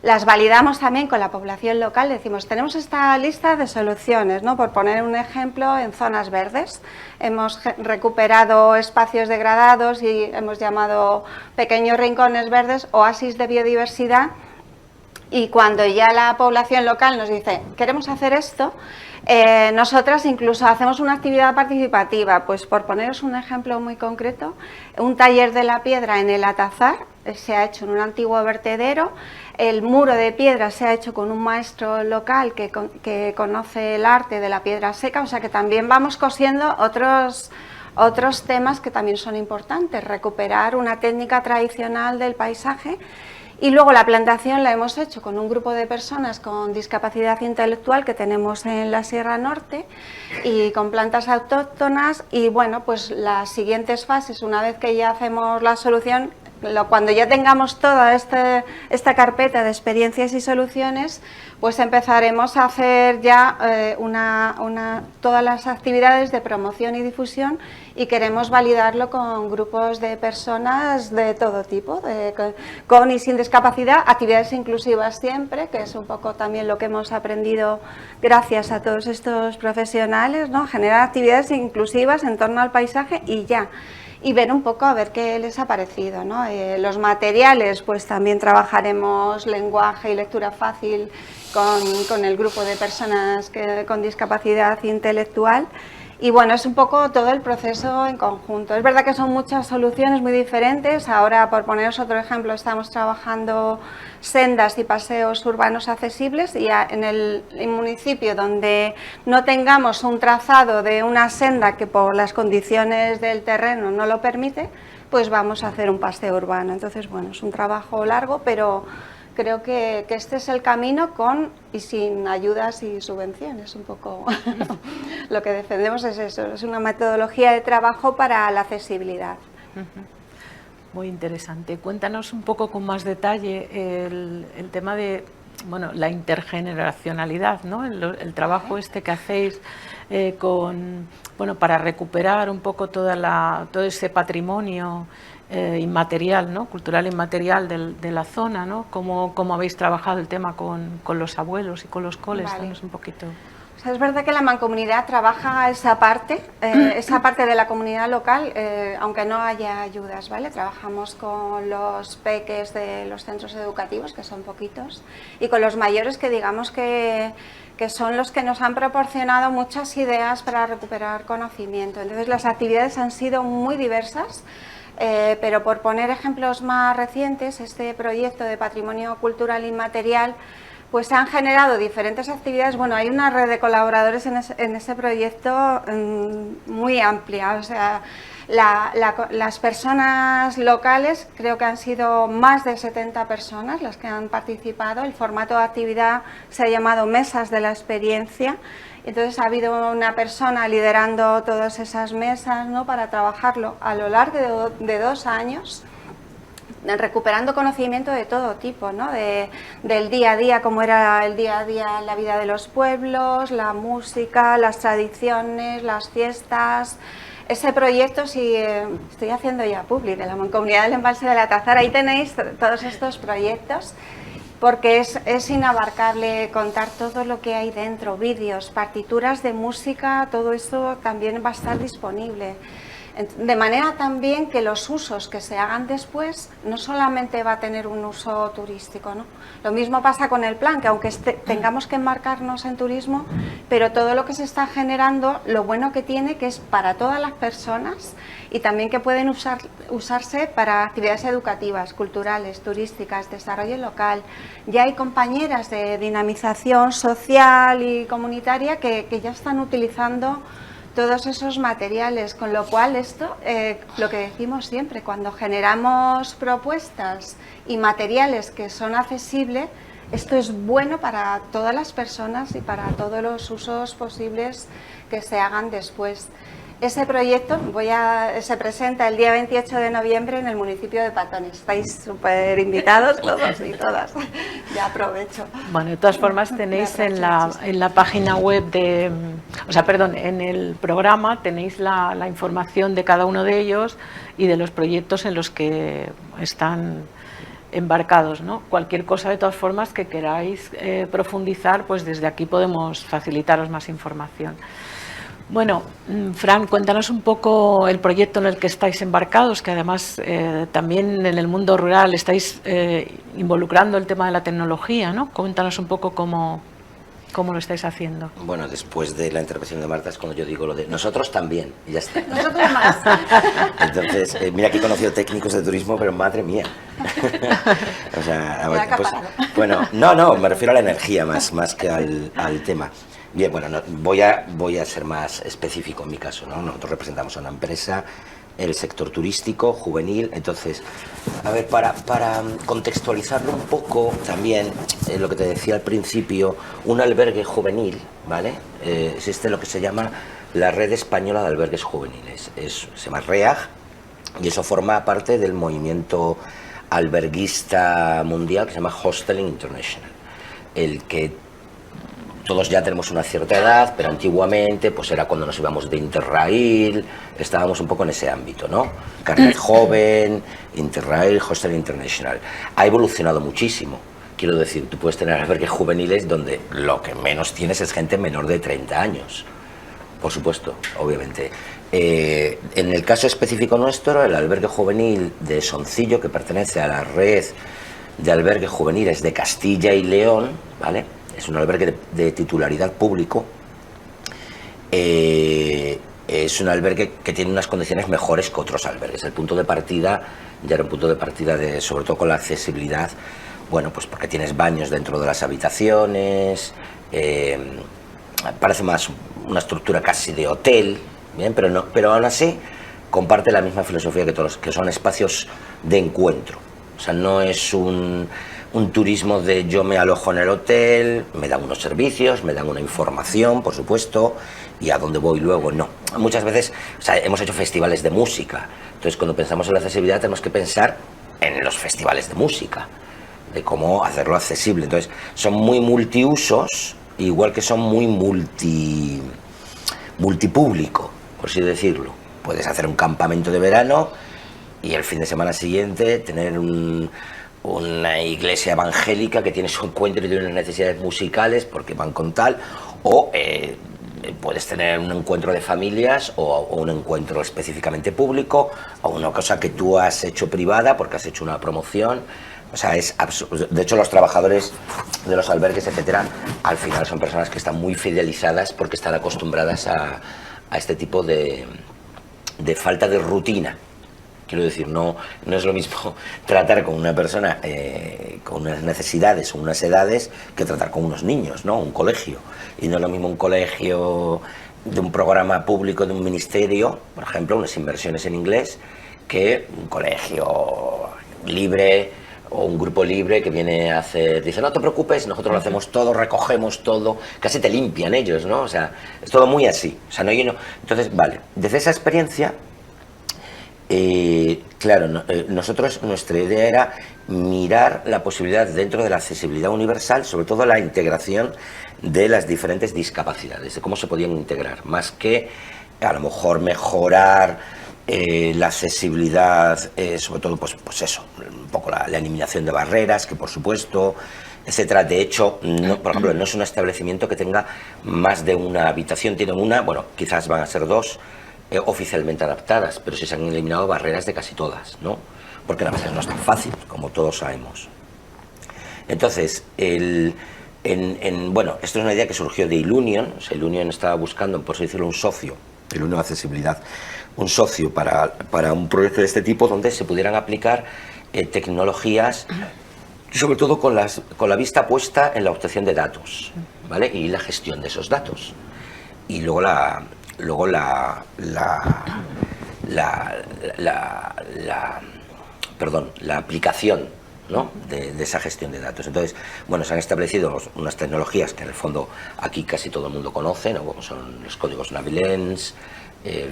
las validamos también con la población local, decimos, tenemos esta lista de soluciones, ¿no? Por poner un ejemplo, en zonas verdes hemos recuperado espacios degradados y hemos llamado pequeños rincones verdes, oasis de biodiversidad. Y cuando ya la población local nos dice, queremos hacer esto, nosotras incluso hacemos una actividad participativa. Pues por poneros un ejemplo muy concreto, un taller de la piedra en el Atazar se ha hecho en un antiguo vertedero. El muro de piedra se ha hecho con un maestro local que conoce el arte de la piedra seca, o sea que también vamos cosiendo otros temas que también son importantes, recuperar una técnica tradicional del paisaje. Y luego la plantación la hemos hecho con un grupo de personas con discapacidad intelectual que tenemos en la Sierra Norte y con plantas autóctonas. Y bueno, pues las siguientes fases, una vez que ya hacemos la solución, cuando ya tengamos toda esta carpeta de experiencias y soluciones, pues empezaremos a hacer ya todas las actividades de promoción y difusión, y queremos validarlo con grupos de personas de todo tipo, con y sin discapacidad, actividades inclusivas siempre, que es un poco también lo que hemos aprendido gracias a todos estos profesionales, ¿no? Generar actividades inclusivas en torno al paisaje y ya. Y ver un poco a ver qué les ha parecido, ¿no? Los materiales, pues también trabajaremos lenguaje y lectura fácil con el grupo de personas con discapacidad intelectual. Y bueno, es un poco todo el proceso en conjunto. Es verdad que son muchas soluciones muy diferentes. Ahora, por poneros otro ejemplo, estamos trabajando sendas y paseos urbanos accesibles, y en el municipio donde no tengamos un trazado de una senda que por las condiciones del terreno no lo permite, pues vamos a hacer un paseo urbano. Entonces, bueno, es un trabajo largo, pero creo que este es el camino con y sin ayudas y subvenciones. Un poco lo que defendemos es eso, es una metodología de trabajo para la accesibilidad. Muy interesante. Cuéntanos un poco con más detalle el tema de, bueno, la intergeneracionalidad, ¿no? El trabajo este que hacéis bueno, para recuperar un poco todo ese patrimonio inmaterial, ¿no? Cultural inmaterial de la zona, ¿no? ¿Cómo habéis trabajado el tema con los abuelos y con los coles? Vale. Danos un poquito. O sea, es verdad que la mancomunidad trabaja esa parte de la comunidad local, aunque no haya ayudas, ¿vale? Trabajamos con los peques de los centros educativos, que son poquitos, y con los mayores, que digamos que son los que nos han proporcionado muchas ideas para recuperar conocimiento. Entonces, las actividades han sido muy diversas. Pero por poner ejemplos más recientes, este proyecto de patrimonio cultural inmaterial, pues se han generado diferentes actividades. Bueno, hay una red de colaboradores en ese proyecto muy amplia. O sea, las personas locales, creo que han sido más de 70 personas las que han participado. El formato de actividad se ha llamado Mesas de la Experiencia. Entonces ha habido una persona liderando todas esas mesas, ¿no? Para trabajarlo a lo largo de 2 años, recuperando conocimiento de todo tipo, ¿no? Del día a día, cómo era el día a día en la vida de los pueblos, la música, las tradiciones, las fiestas. Ese proyecto, si estoy haciendo ya publi, de la Mancomunidad del Embalse de la Tazara, ahí tenéis todos estos proyectos, porque es inabarcable contar todo lo que hay dentro, vídeos, partituras de música, todo eso también va a estar disponible. De manera también que los usos que se hagan después no solamente va a tener un uso turístico, ¿no? Lo mismo pasa con el plan, que aunque tengamos que enmarcarnos en turismo, pero todo lo que se está generando, lo bueno que tiene, que es para todas las personas, y también que pueden usarse para actividades educativas, culturales, turísticas, desarrollo local. Ya hay compañeras de dinamización social y comunitaria que ya están utilizando todos esos materiales, con lo cual esto, lo que decimos siempre, cuando generamos propuestas y materiales que son accesibles, esto es bueno para todas las personas y para todos los usos posibles que se hagan después. Ese proyecto se presenta el día 28 de noviembre en el municipio de Patones. Estáis súper invitados todos y todas. Ya aprovecho. Bueno, de todas formas tenéis en la página web en el programa tenéis la información de cada uno de ellos y de los proyectos en los que están embarcados, ¿no? Cualquier cosa, de todas formas, que queráis profundizar, pues desde aquí podemos facilitaros más información. Bueno, Fran, cuéntanos un poco el proyecto en el que estáis embarcados, que además también en el mundo rural estáis involucrando el tema de la tecnología, ¿no? Cuéntanos un poco cómo lo estáis haciendo. Bueno, después de la intervención de Marta es cuando yo digo lo de nosotros también, y ya está. Nosotros más. Entonces, mira que he conocido técnicos de turismo, pero madre mía. O sea, pues, bueno, no, me refiero a la energía más que al tema. Bien, bueno, voy a ser más específico en mi caso, ¿no? Nosotros representamos a una empresa el sector turístico, juvenil. Entonces, a ver, para contextualizarlo un poco también, lo que te decía al principio, un albergue juvenil, ¿vale? Existe lo que se llama la Red Española de Albergues Juveniles, se llama REAG, y eso forma parte del movimiento alberguista mundial que se llama Hosteling International, el que todos ya tenemos una cierta edad, pero antiguamente pues era cuando nos íbamos de Interrail, estábamos un poco en ese ámbito, ¿no? Carnet joven, Interrail, Hostel International. Ha evolucionado muchísimo. Quiero decir, tú puedes tener albergues juveniles donde lo que menos tienes es gente menor de 30 años. Por supuesto, obviamente. En el caso específico nuestro, el albergue juvenil de Soncillo, que pertenece a la red de albergues juveniles de Castilla y León, ¿vale? Es un albergue de titularidad público. Es un albergue que tiene unas condiciones mejores que otros albergues. El punto de partida ya era un punto de partida sobre todo con la accesibilidad. Bueno, pues porque tienes baños dentro de las habitaciones. Parece más una estructura casi de hotel, bien, pero aún así comparte la misma filosofía que todos, que son espacios de encuentro. O sea, no es un turismo de yo me alojo en el hotel, me dan unos servicios, me dan una información, por supuesto, y a dónde voy luego, no. Muchas veces, o sea, hemos hecho festivales de música, entonces cuando pensamos en la accesibilidad tenemos que pensar en los festivales de música, de cómo hacerlo accesible. Entonces, son muy multiusos, igual que son muy multipúblico, por así decirlo. Puedes hacer un campamento de verano y el fin de semana siguiente tener una iglesia evangélica que tiene su encuentro y tiene unas necesidades musicales porque van con tal, o puedes tener un encuentro de familias o un encuentro específicamente público, o una cosa que tú has hecho privada porque has hecho una promoción. O sea, es absurdo. De hecho, los trabajadores de los albergues, etcétera, al final son personas que están muy fidelizadas porque están acostumbradas a este tipo de falta de rutina. Quiero decir, no es lo mismo tratar con una persona con unas necesidades o unas edades que tratar con unos niños, ¿no? Un colegio. Y no es lo mismo un colegio de un programa público de un ministerio, por ejemplo, unas inversiones en inglés, que un colegio libre o un grupo libre que viene a hacer, dice, no te preocupes, nosotros lo hacemos todo, recogemos todo, casi te limpian ellos, ¿no? O sea, es todo muy así. O sea, no hay uno. Entonces, vale, desde esa experiencia, claro, nosotros, nuestra idea era mirar la posibilidad dentro de la accesibilidad universal, sobre todo la integración de las diferentes discapacidades, de cómo se podían integrar, más que a lo mejor mejorar la accesibilidad, sobre todo, pues eso, un poco la eliminación de barreras, que por supuesto, etcétera. De hecho, por ejemplo, no es un establecimiento que tenga más de una habitación, tiene una, bueno, quizás van a ser dos, oficialmente adaptadas, pero sí se han eliminado barreras de casi todas, ¿no? Porque a veces no es tan fácil, como todos sabemos. Entonces, bueno, esto es una idea que surgió de Ilunion. O sea, Ilunion estaba buscando, por así decirlo, un socio, Ilunion Accesibilidad, un socio para un proyecto de este tipo donde se pudieran aplicar tecnologías, sobre todo con la vista puesta en la obtención de datos, ¿vale? Y la gestión de esos datos. Y luego la aplicación, ¿no? de esa gestión de datos. Entonces, bueno, se han establecido unas tecnologías que en el fondo aquí casi todo el mundo conoce, ¿no? Como son los códigos Navilens,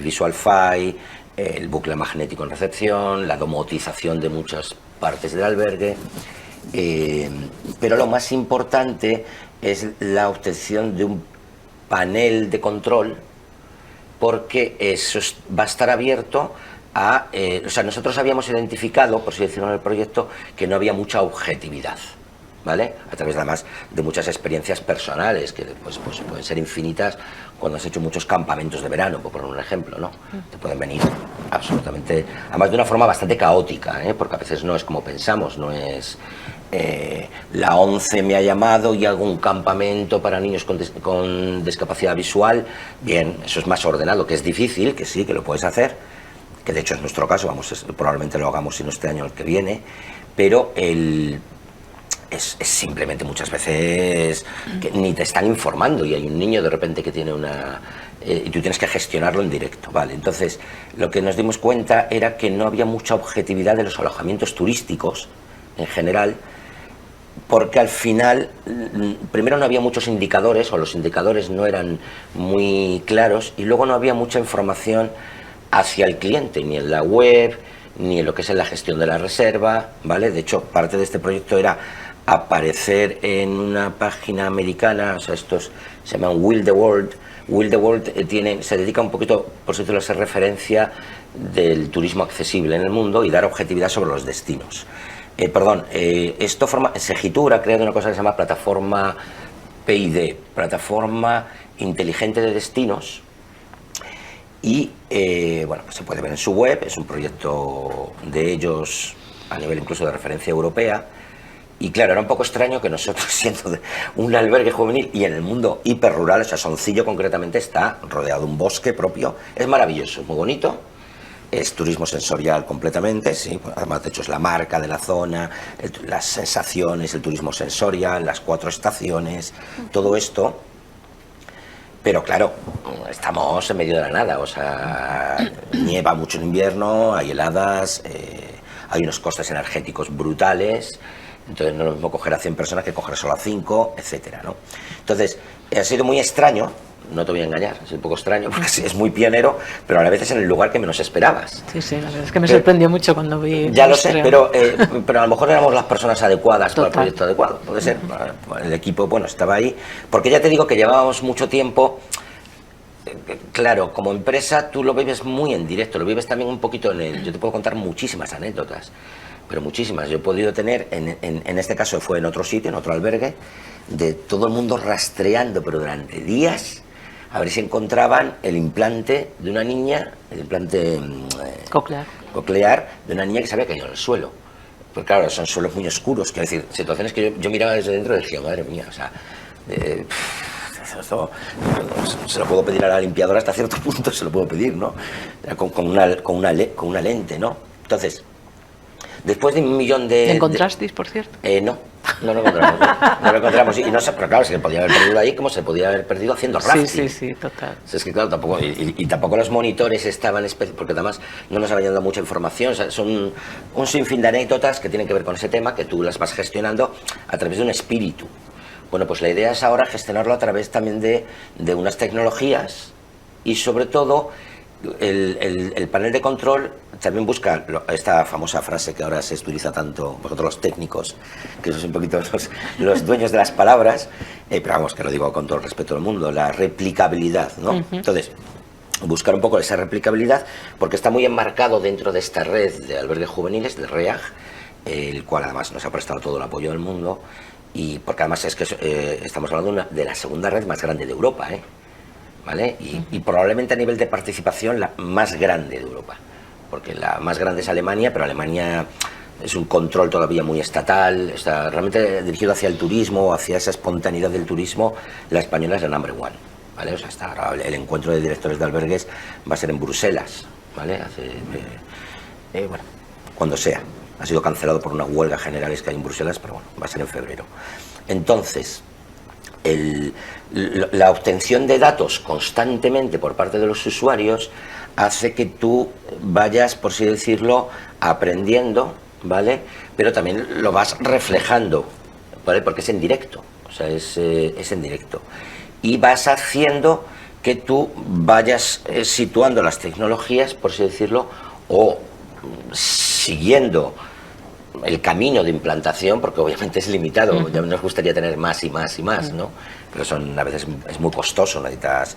VisualFi, el bucle magnético en recepción, la domotización de muchas partes del albergue, pero lo más importante es la obtención de un panel de control, porque eso va a estar abierto a... o sea, nosotros habíamos identificado, por así decirlo en el proyecto, que no había mucha objetividad, ¿vale? A través además de muchas experiencias personales, que pues pueden ser infinitas cuando has hecho muchos campamentos de verano, por poner un ejemplo, ¿no? Te pueden venir absolutamente... Además de una forma bastante caótica, porque a veces no es como pensamos, no es... la ONCE me ha llamado y hago un campamento para niños con discapacidad visual. Bien, eso es más ordenado, que es difícil, que sí, que lo puedes hacer, que de hecho es nuestro caso, probablemente lo hagamos si no este año el que viene, pero es simplemente muchas veces que ni te están informando y hay un niño de repente que tiene una... y tú tienes que gestionarlo en directo, ¿vale? Entonces, lo que nos dimos cuenta era que no había mucha objetividad de los alojamientos turísticos en general, porque al final, primero no había muchos indicadores, o los indicadores no eran muy claros, y luego no había mucha información hacia el cliente, ni en la web, ni en lo que es en la gestión de la reserva, ¿vale? De hecho, parte de este proyecto era aparecer en una página americana, o sea, estos se llaman Will the World. Will the World se dedica un poquito, por decirlo, a ser referencia del turismo accesible en el mundo y dar objetividad sobre los destinos. Segitur ha creado una cosa que se llama plataforma PID, plataforma inteligente de destinos, y bueno, pues se puede ver en su web, es un proyecto de ellos a nivel incluso de referencia europea. Y claro, era un poco extraño que nosotros, siendo un albergue juvenil y en el mundo hiperrural, o sea, Soncillo concretamente está rodeado de un bosque propio, es maravilloso, es muy bonito, es turismo sensorial completamente, sí, además de hecho es la marca de la zona, las sensaciones, el turismo sensorial, las 4 estaciones, todo esto. Pero claro, estamos en medio de la nada, o sea, nieva mucho en invierno, hay heladas, hay unos costes energéticos brutales. Entonces no es lo mismo coger a 100 personas que coger solo a 5, etcétera, ¿no? Entonces, ha sido muy extraño, no te voy a engañar, es un poco extraño, porque es muy pionero, pero a la vez es en el lugar que menos esperabas. Sí, la verdad es que me sorprendió mucho cuando vi... Ya lo sé, pero a lo mejor éramos las personas adecuadas para el proyecto adecuado, puede ser. El equipo, bueno, estaba ahí, porque ya te digo que llevábamos mucho tiempo... Claro, como empresa tú lo vives muy en directo, lo vives también un poquito en el... Yo te puedo contar muchísimas anécdotas, pero muchísimas. Yo he podido tener, en este caso fue en otro sitio, en otro albergue, de todo el mundo rastreando, pero durante días, a ver si encontraban el implante de una niña, el implante coclear de una niña que se había caído en el suelo. Pues claro, son suelos muy oscuros, quiero decir, situaciones que yo miraba desde dentro y decía, madre mía, o sea... Esto se lo puedo pedir a la limpiadora hasta cierto punto, se lo puedo pedir, ¿no? Con una lente, ¿no? Entonces, después de 1 millón de... ¿Te encontrasteis, por cierto? No lo encontramos. No lo encontramos. Y no sé, pero claro, se podía haber perdido ahí como se podía haber perdido haciendo rafting. Sí, total. O sea, es que claro, tampoco, y tampoco los monitores estaban, porque además no nos habían dado mucha información. O sea, son un sinfín de anécdotas que tienen que ver con ese tema, que tú las vas gestionando a través de un espíritu. Bueno, pues la idea es ahora gestionarlo a través también de unas tecnologías y sobre todo el panel de control también busca esta famosa frase que ahora se utiliza tanto vosotros los técnicos, que sois un poquito los dueños de las palabras, pero vamos, que lo digo con todo el respeto del mundo, la replicabilidad, ¿no? Entonces, buscar un poco esa replicabilidad porque está muy enmarcado dentro de esta red de albergues juveniles, de REAG, el cual además nos ha prestado todo el apoyo del mundo. Y porque además es que estamos hablando de la segunda red más grande de Europa, ¿vale? Y probablemente a nivel de participación la más grande de Europa, porque la más grande es Alemania, pero Alemania es un control todavía muy estatal, está realmente dirigido hacia el turismo, hacia esa espontaneidad del turismo. La española es la number one, ¿vale? O sea, el encuentro de directores de albergues va a ser en Bruselas, ¿vale? Bueno, cuando sea. Ha sido cancelado por una huelga generales que hay en Bruselas, pero bueno, va a ser en febrero. Entonces, la obtención de datos constantemente por parte de los usuarios hace que tú vayas, por así decirlo, aprendiendo, ¿vale? Pero también lo vas reflejando, ¿vale? Porque es en directo, o sea, es en directo. Y vas haciendo que tú vayas situando las tecnologías, por así decirlo, o siguiendo el camino de implantación, porque obviamente es limitado, ya nos gustaría tener más y más y más, ¿no? Pero a veces es muy costoso, necesitas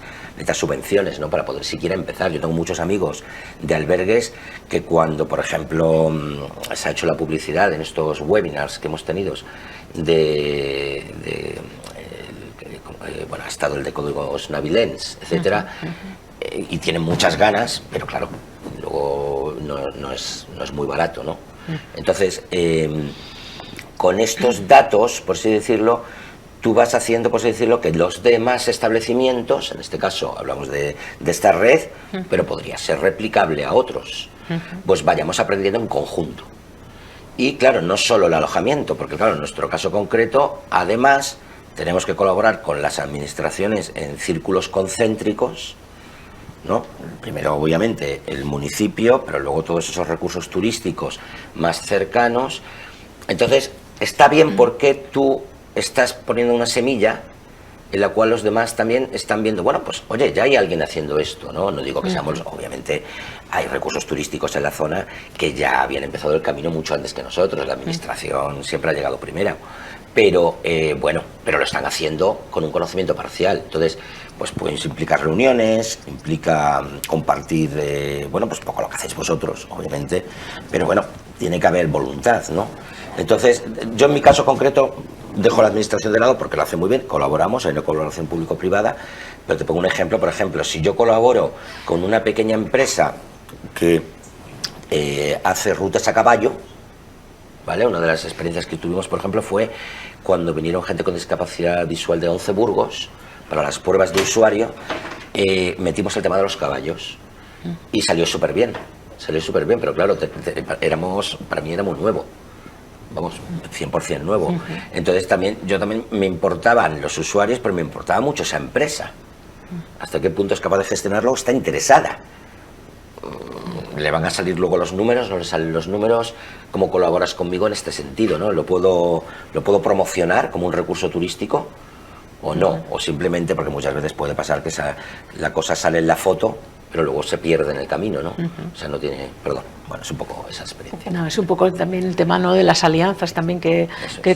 subvenciones, ¿no? Para poder siquiera empezar. Yo tengo muchos amigos de albergues que cuando, por ejemplo, se ha hecho la publicidad en estos webinars que hemos tenido bueno, ha estado el de códigos navilens, etcétera, y tienen muchas ganas, pero claro, luego no es muy barato, ¿no? Entonces, con estos datos, por así decirlo, tú vas haciendo, por así decirlo, que los demás establecimientos, en este caso hablamos de esta red, pero podría ser replicable a otros, pues vayamos aprendiendo en conjunto. Y claro, no solo el alojamiento, porque claro, en nuestro caso concreto, además, tenemos que colaborar con las administraciones en círculos concéntricos, ¿no? Primero, obviamente, el municipio, pero luego todos esos recursos turísticos más cercanos. Entonces, está bien porque tú estás poniendo una semilla en la cual los demás también están viendo, bueno, pues oye, ya hay alguien haciendo esto, ¿no? No digo que seamos, obviamente hay recursos turísticos en la zona que ya habían empezado el camino mucho antes que nosotros, la administración siempre ha llegado primera, pero bueno, pero lo están haciendo con un conocimiento parcial. Entonces, pues pueden implicar reuniones, implica compartir, bueno, pues poco lo que hacéis vosotros, obviamente, pero bueno, tiene que haber voluntad, ¿no? Entonces, yo en mi caso concreto dejo la administración de lado porque lo hace muy bien, colaboramos, hay una colaboración público-privada, pero te pongo un ejemplo, por ejemplo, si yo colaboro con una pequeña empresa que hace rutas a caballo, ¿vale? Una de las experiencias que tuvimos, por ejemplo, fue cuando vinieron gente con discapacidad visual de 11 Burgos, para las pruebas de usuario, metimos el tema de los caballos y salió súper bien, pero claro, para mí era muy nuevo. Vamos, 100% nuevo. Entonces yo también me importaban los usuarios, pero me importaba mucho esa empresa. Hasta qué punto es capaz de gestionarlo, está interesada. Le van a salir luego los números, no le salen los números, cómo colaboras conmigo en este sentido, ¿no? ¿Lo puedo promocionar como un recurso turístico o no? O simplemente, porque muchas veces puede pasar que la cosa sale en la foto, pero luego se pierde en el camino, ¿no? O sea, no tiene... Perdón, bueno, es un poco esa experiencia. No, es un poco también el tema, ¿no?, de las alianzas también que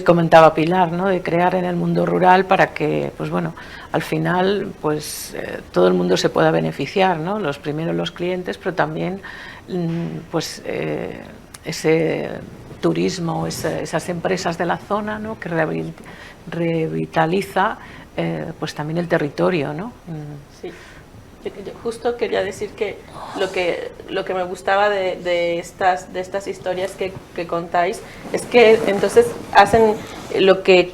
comentaba Pilar, ¿no?, de crear en el mundo rural para que, pues bueno, al final, pues todo el mundo se pueda beneficiar, ¿no? Los primeros los clientes, pero también, pues ese turismo, esas empresas de la zona, ¿no?, que revitaliza, pues también el territorio, ¿no? Sí. Yo justo quería decir que lo que me gustaba de estas historias que contáis es que entonces hacen lo que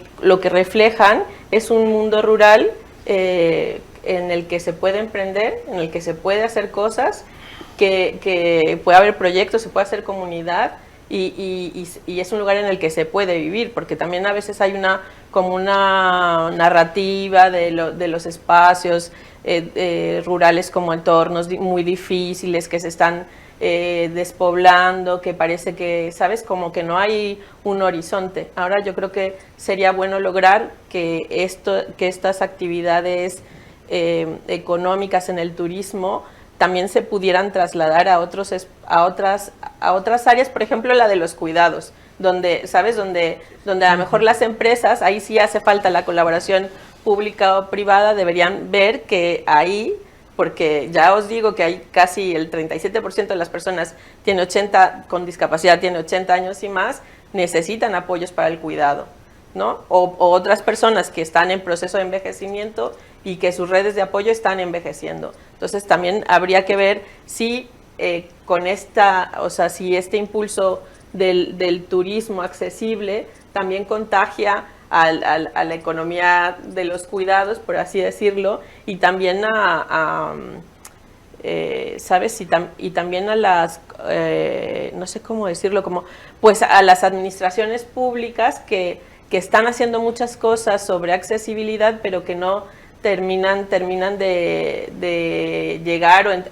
reflejan es un mundo rural en el que se puede emprender, en el que se puede hacer cosas, que puede haber proyectos, se puede hacer comunidad y es un lugar en el que se puede vivir, porque también a veces hay como una narrativa de los espacios rurales como entornos muy difíciles que se están despoblando, que parece que, ¿sabes?, como que no hay un horizonte. Ahora yo creo que sería bueno lograr que estas actividades económicas en el turismo también se pudieran trasladar a otras áreas, por ejemplo la de los cuidados, donde, ¿sabes?, donde a lo mejor las empresas, ahí sí hace falta la colaboración pública o privada, deberían ver que ahí, porque ya os digo que hay casi el 37% de las personas con discapacidad tiene 80 años y más, necesitan apoyos para el cuidado, ¿no? O otras personas que están en proceso de envejecimiento y que sus redes de apoyo están envejeciendo. Entonces también habría que ver si si este impulso del turismo accesible también contagia a la economía de los cuidados, por así decirlo, y también ¿sabes? Y también a las, no sé cómo decirlo, como pues a las administraciones públicas que están haciendo muchas cosas sobre accesibilidad, pero que no terminan de llegar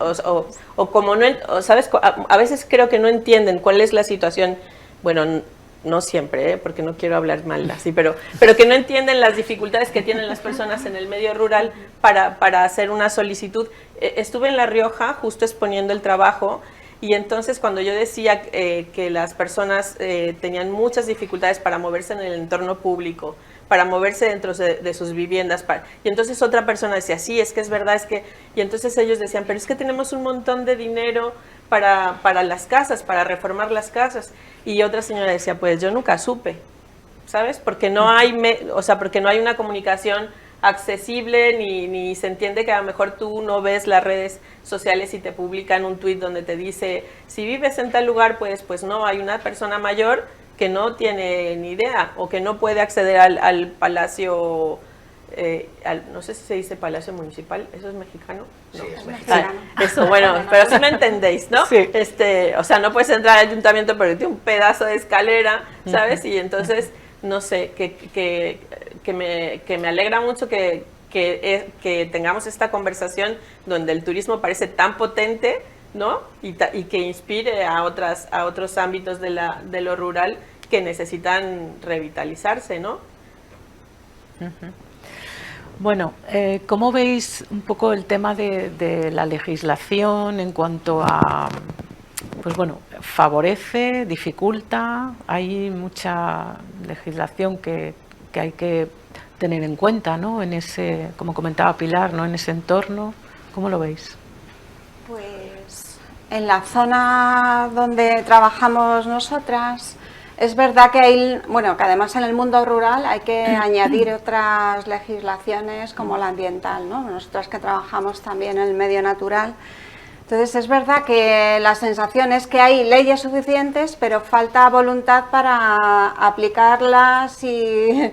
o como no, ¿sabes? A veces creo que no entienden cuál es la situación, bueno, no siempre, porque no quiero hablar mal así, pero que no entienden las dificultades que tienen las personas en el medio rural para hacer una solicitud. Estuve en La Rioja justo exponiendo el trabajo y entonces cuando yo decía que las personas tenían muchas dificultades para moverse en el entorno público, para moverse dentro de sus viviendas, y entonces otra persona decía, sí, es que es verdad, y entonces ellos decían, pero es que tenemos un montón de dinero para las casas, para reformar las casas, y otra señora decía, pues yo nunca supe, ¿sabes? Porque no hay, porque no hay una comunicación accesible, ni se entiende que a lo mejor tú no ves las redes sociales y te publican un tuit donde te dice, si vives en tal lugar, pues no, hay una persona mayor que no tiene ni idea o que no puede acceder al palacio no sé si se dice Palacio Municipal, ¿eso es mexicano? No. Sí, es mexicano. Eso, bueno, pero sí me entendéis, ¿no? Sí. O sea, no puedes entrar al ayuntamiento porque tiene un pedazo de escalera, ¿sabes? Y entonces, no sé, que me alegra mucho que tengamos esta conversación donde el turismo parece tan potente, ¿no? Y que inspire a otros ámbitos de lo rural que necesitan revitalizarse, ¿no? Bueno, ¿cómo veis un poco el tema de la legislación en cuanto a, pues bueno, favorece, dificulta? Hay mucha legislación que hay que tener en cuenta, ¿no? En ese, como comentaba Pilar, ¿no? En ese entorno, ¿cómo lo veis? Pues en la zona donde trabajamos nosotras, es verdad que hay, bueno, que además en el mundo rural hay que añadir otras legislaciones como la ambiental, ¿no? Nosotras que trabajamos también en el medio natural. Entonces es verdad que la sensación es que hay leyes suficientes, pero falta voluntad para aplicarlas y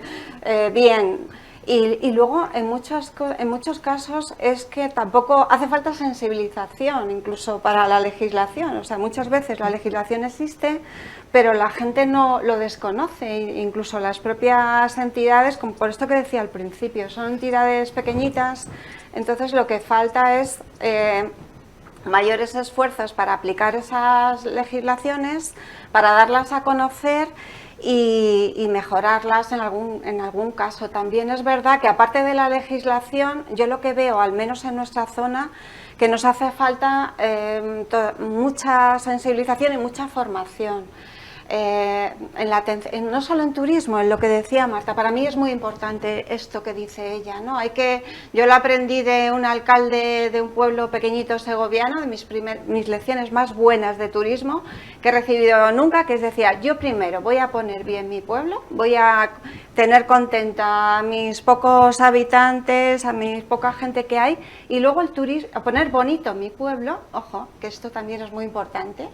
bien. Y luego en muchos casos es que tampoco hace falta sensibilización incluso para la legislación. O sea, muchas veces la legislación existe, pero la gente no lo desconoce. Incluso las propias entidades, como por esto que decía al principio, son entidades pequeñitas, entonces lo que falta es mayores esfuerzos para aplicar esas legislaciones, para darlas a conocer y mejorarlas en algún caso. También es verdad que aparte de la legislación, yo lo que veo, al menos en nuestra zona, que nos hace falta mucha sensibilización y mucha formación. No solo en turismo, en lo que decía Marta, para mí es muy importante esto que dice ella, ¿no? Yo lo aprendí de un alcalde de un pueblo pequeñito segoviano, de mis lecciones más buenas de turismo que he recibido nunca, que es decía, yo primero voy a poner bien mi pueblo, voy a tener contenta a mis pocos habitantes, a mi poca gente que hay, y luego el turismo, a poner bonito mi pueblo, ojo, que esto también es muy importante,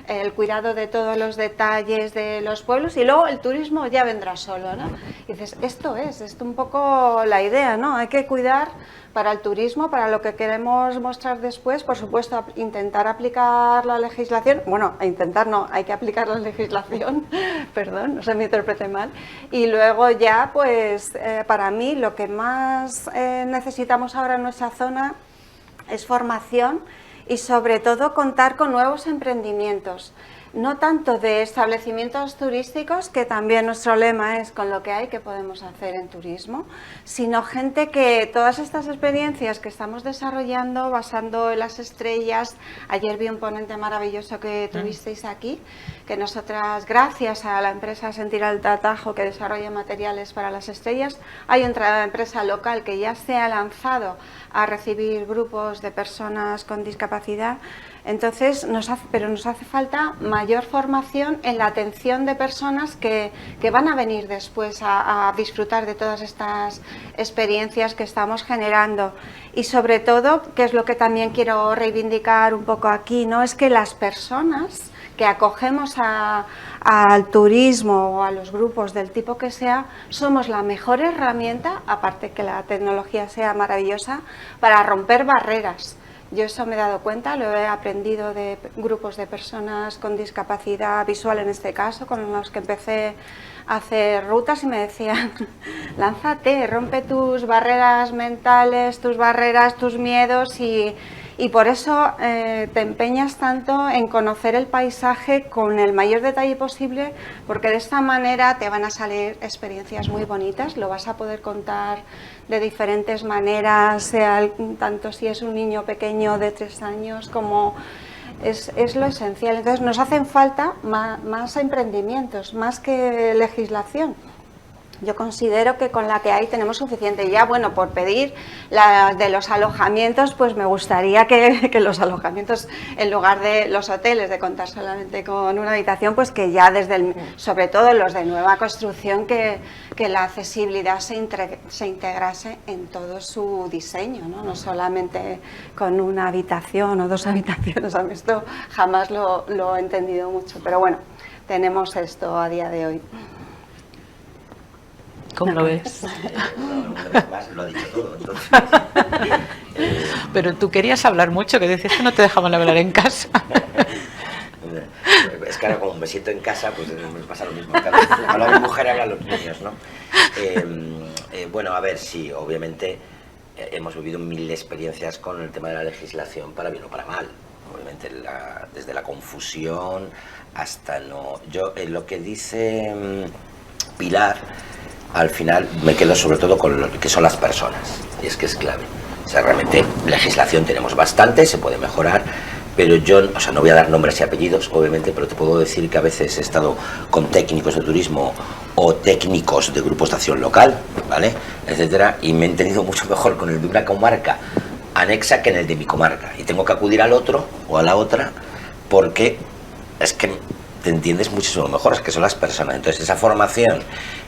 el cuidado de todos los detalles de los pueblos, y luego el turismo ya vendrá solo, ¿no? Y dices, esto es un poco la idea, ¿no? Hay que cuidar para el turismo, para lo que queremos mostrar después, por supuesto, intentar aplicar la legislación, bueno, intentar no, hay que aplicar la legislación, perdón, no se me interprete mal, y luego ya, pues, para mí lo que más necesitamos ahora en nuestra zona es formación y sobre todo contar con nuevos emprendimientos, no tanto de establecimientos turísticos, que también nuestro lema es con lo que hay que podemos hacer en turismo, sino gente que todas estas experiencias que estamos desarrollando, basando en las estrellas, ayer vi un ponente maravilloso que tuvisteis aquí, que nosotras, gracias a la empresa Sentir Alta Tajo que desarrolla materiales para las estrellas, hay otra empresa local que ya se ha lanzado a recibir grupos de personas con discapacidad. Entonces, nos hace falta mayor formación en la atención de personas que van a venir después a disfrutar de todas estas experiencias que estamos generando. Y sobre todo, que es lo que también quiero reivindicar un poco aquí, ¿no? Es que las personas que acogemos al turismo o a los grupos del tipo que sea, somos la mejor herramienta, aparte que la tecnología sea maravillosa, para romper barreras. Yo eso me he dado cuenta, lo he aprendido de grupos de personas con discapacidad visual en este caso, con los que empecé a hacer rutas y me decían, lánzate, rompe tus barreras mentales, tus barreras, tus miedos y por eso te empeñas tanto en conocer el paisaje con el mayor detalle posible, porque de esta manera te van a salir experiencias muy bonitas, lo vas a poder contar de diferentes maneras, tanto si es un niño pequeño de 3 años como es lo esencial. Entonces nos hacen falta más emprendimientos, más que legislación. Yo considero que con la que hay tenemos suficiente. Ya, bueno, por pedir de los alojamientos, pues me gustaría que los alojamientos, en lugar de los hoteles, de contar solamente con una habitación, pues que ya sobre todo los de nueva construcción, que la accesibilidad se integrase en todo su diseño, ¿no? No solamente con una habitación o 2 habitaciones. A mí esto jamás lo he entendido mucho, pero bueno, tenemos esto a día de hoy. ¿Cómo lo ves? Una vez más lo ha dicho todo, entonces. Pero tú querías hablar mucho, que decías que no te dejaban hablar en casa. Es que ahora como me siento en casa, pues me pasa lo mismo. Habla mi mujer, hablan los niños, ¿no? Bueno, a ver, sí, obviamente hemos vivido mil experiencias con el tema de la legislación, para bien o para mal. Obviamente desde la confusión hasta no... Yo, lo que dice Pilar, al final me quedo sobre todo con lo que son las personas, y es que es clave. O sea, realmente legislación tenemos bastante, se puede mejorar, pero yo, o sea, no voy a dar nombres y apellidos, obviamente, pero te puedo decir que a veces he estado con técnicos de turismo o técnicos de grupos de acción local, ¿vale?, etcétera, y me he entendido mucho mejor con el de una comarca anexa que en el de mi comarca, y tengo que acudir al otro o a la otra porque es que te entiendes muchísimo mejor, es que son las personas. Entonces esa formación,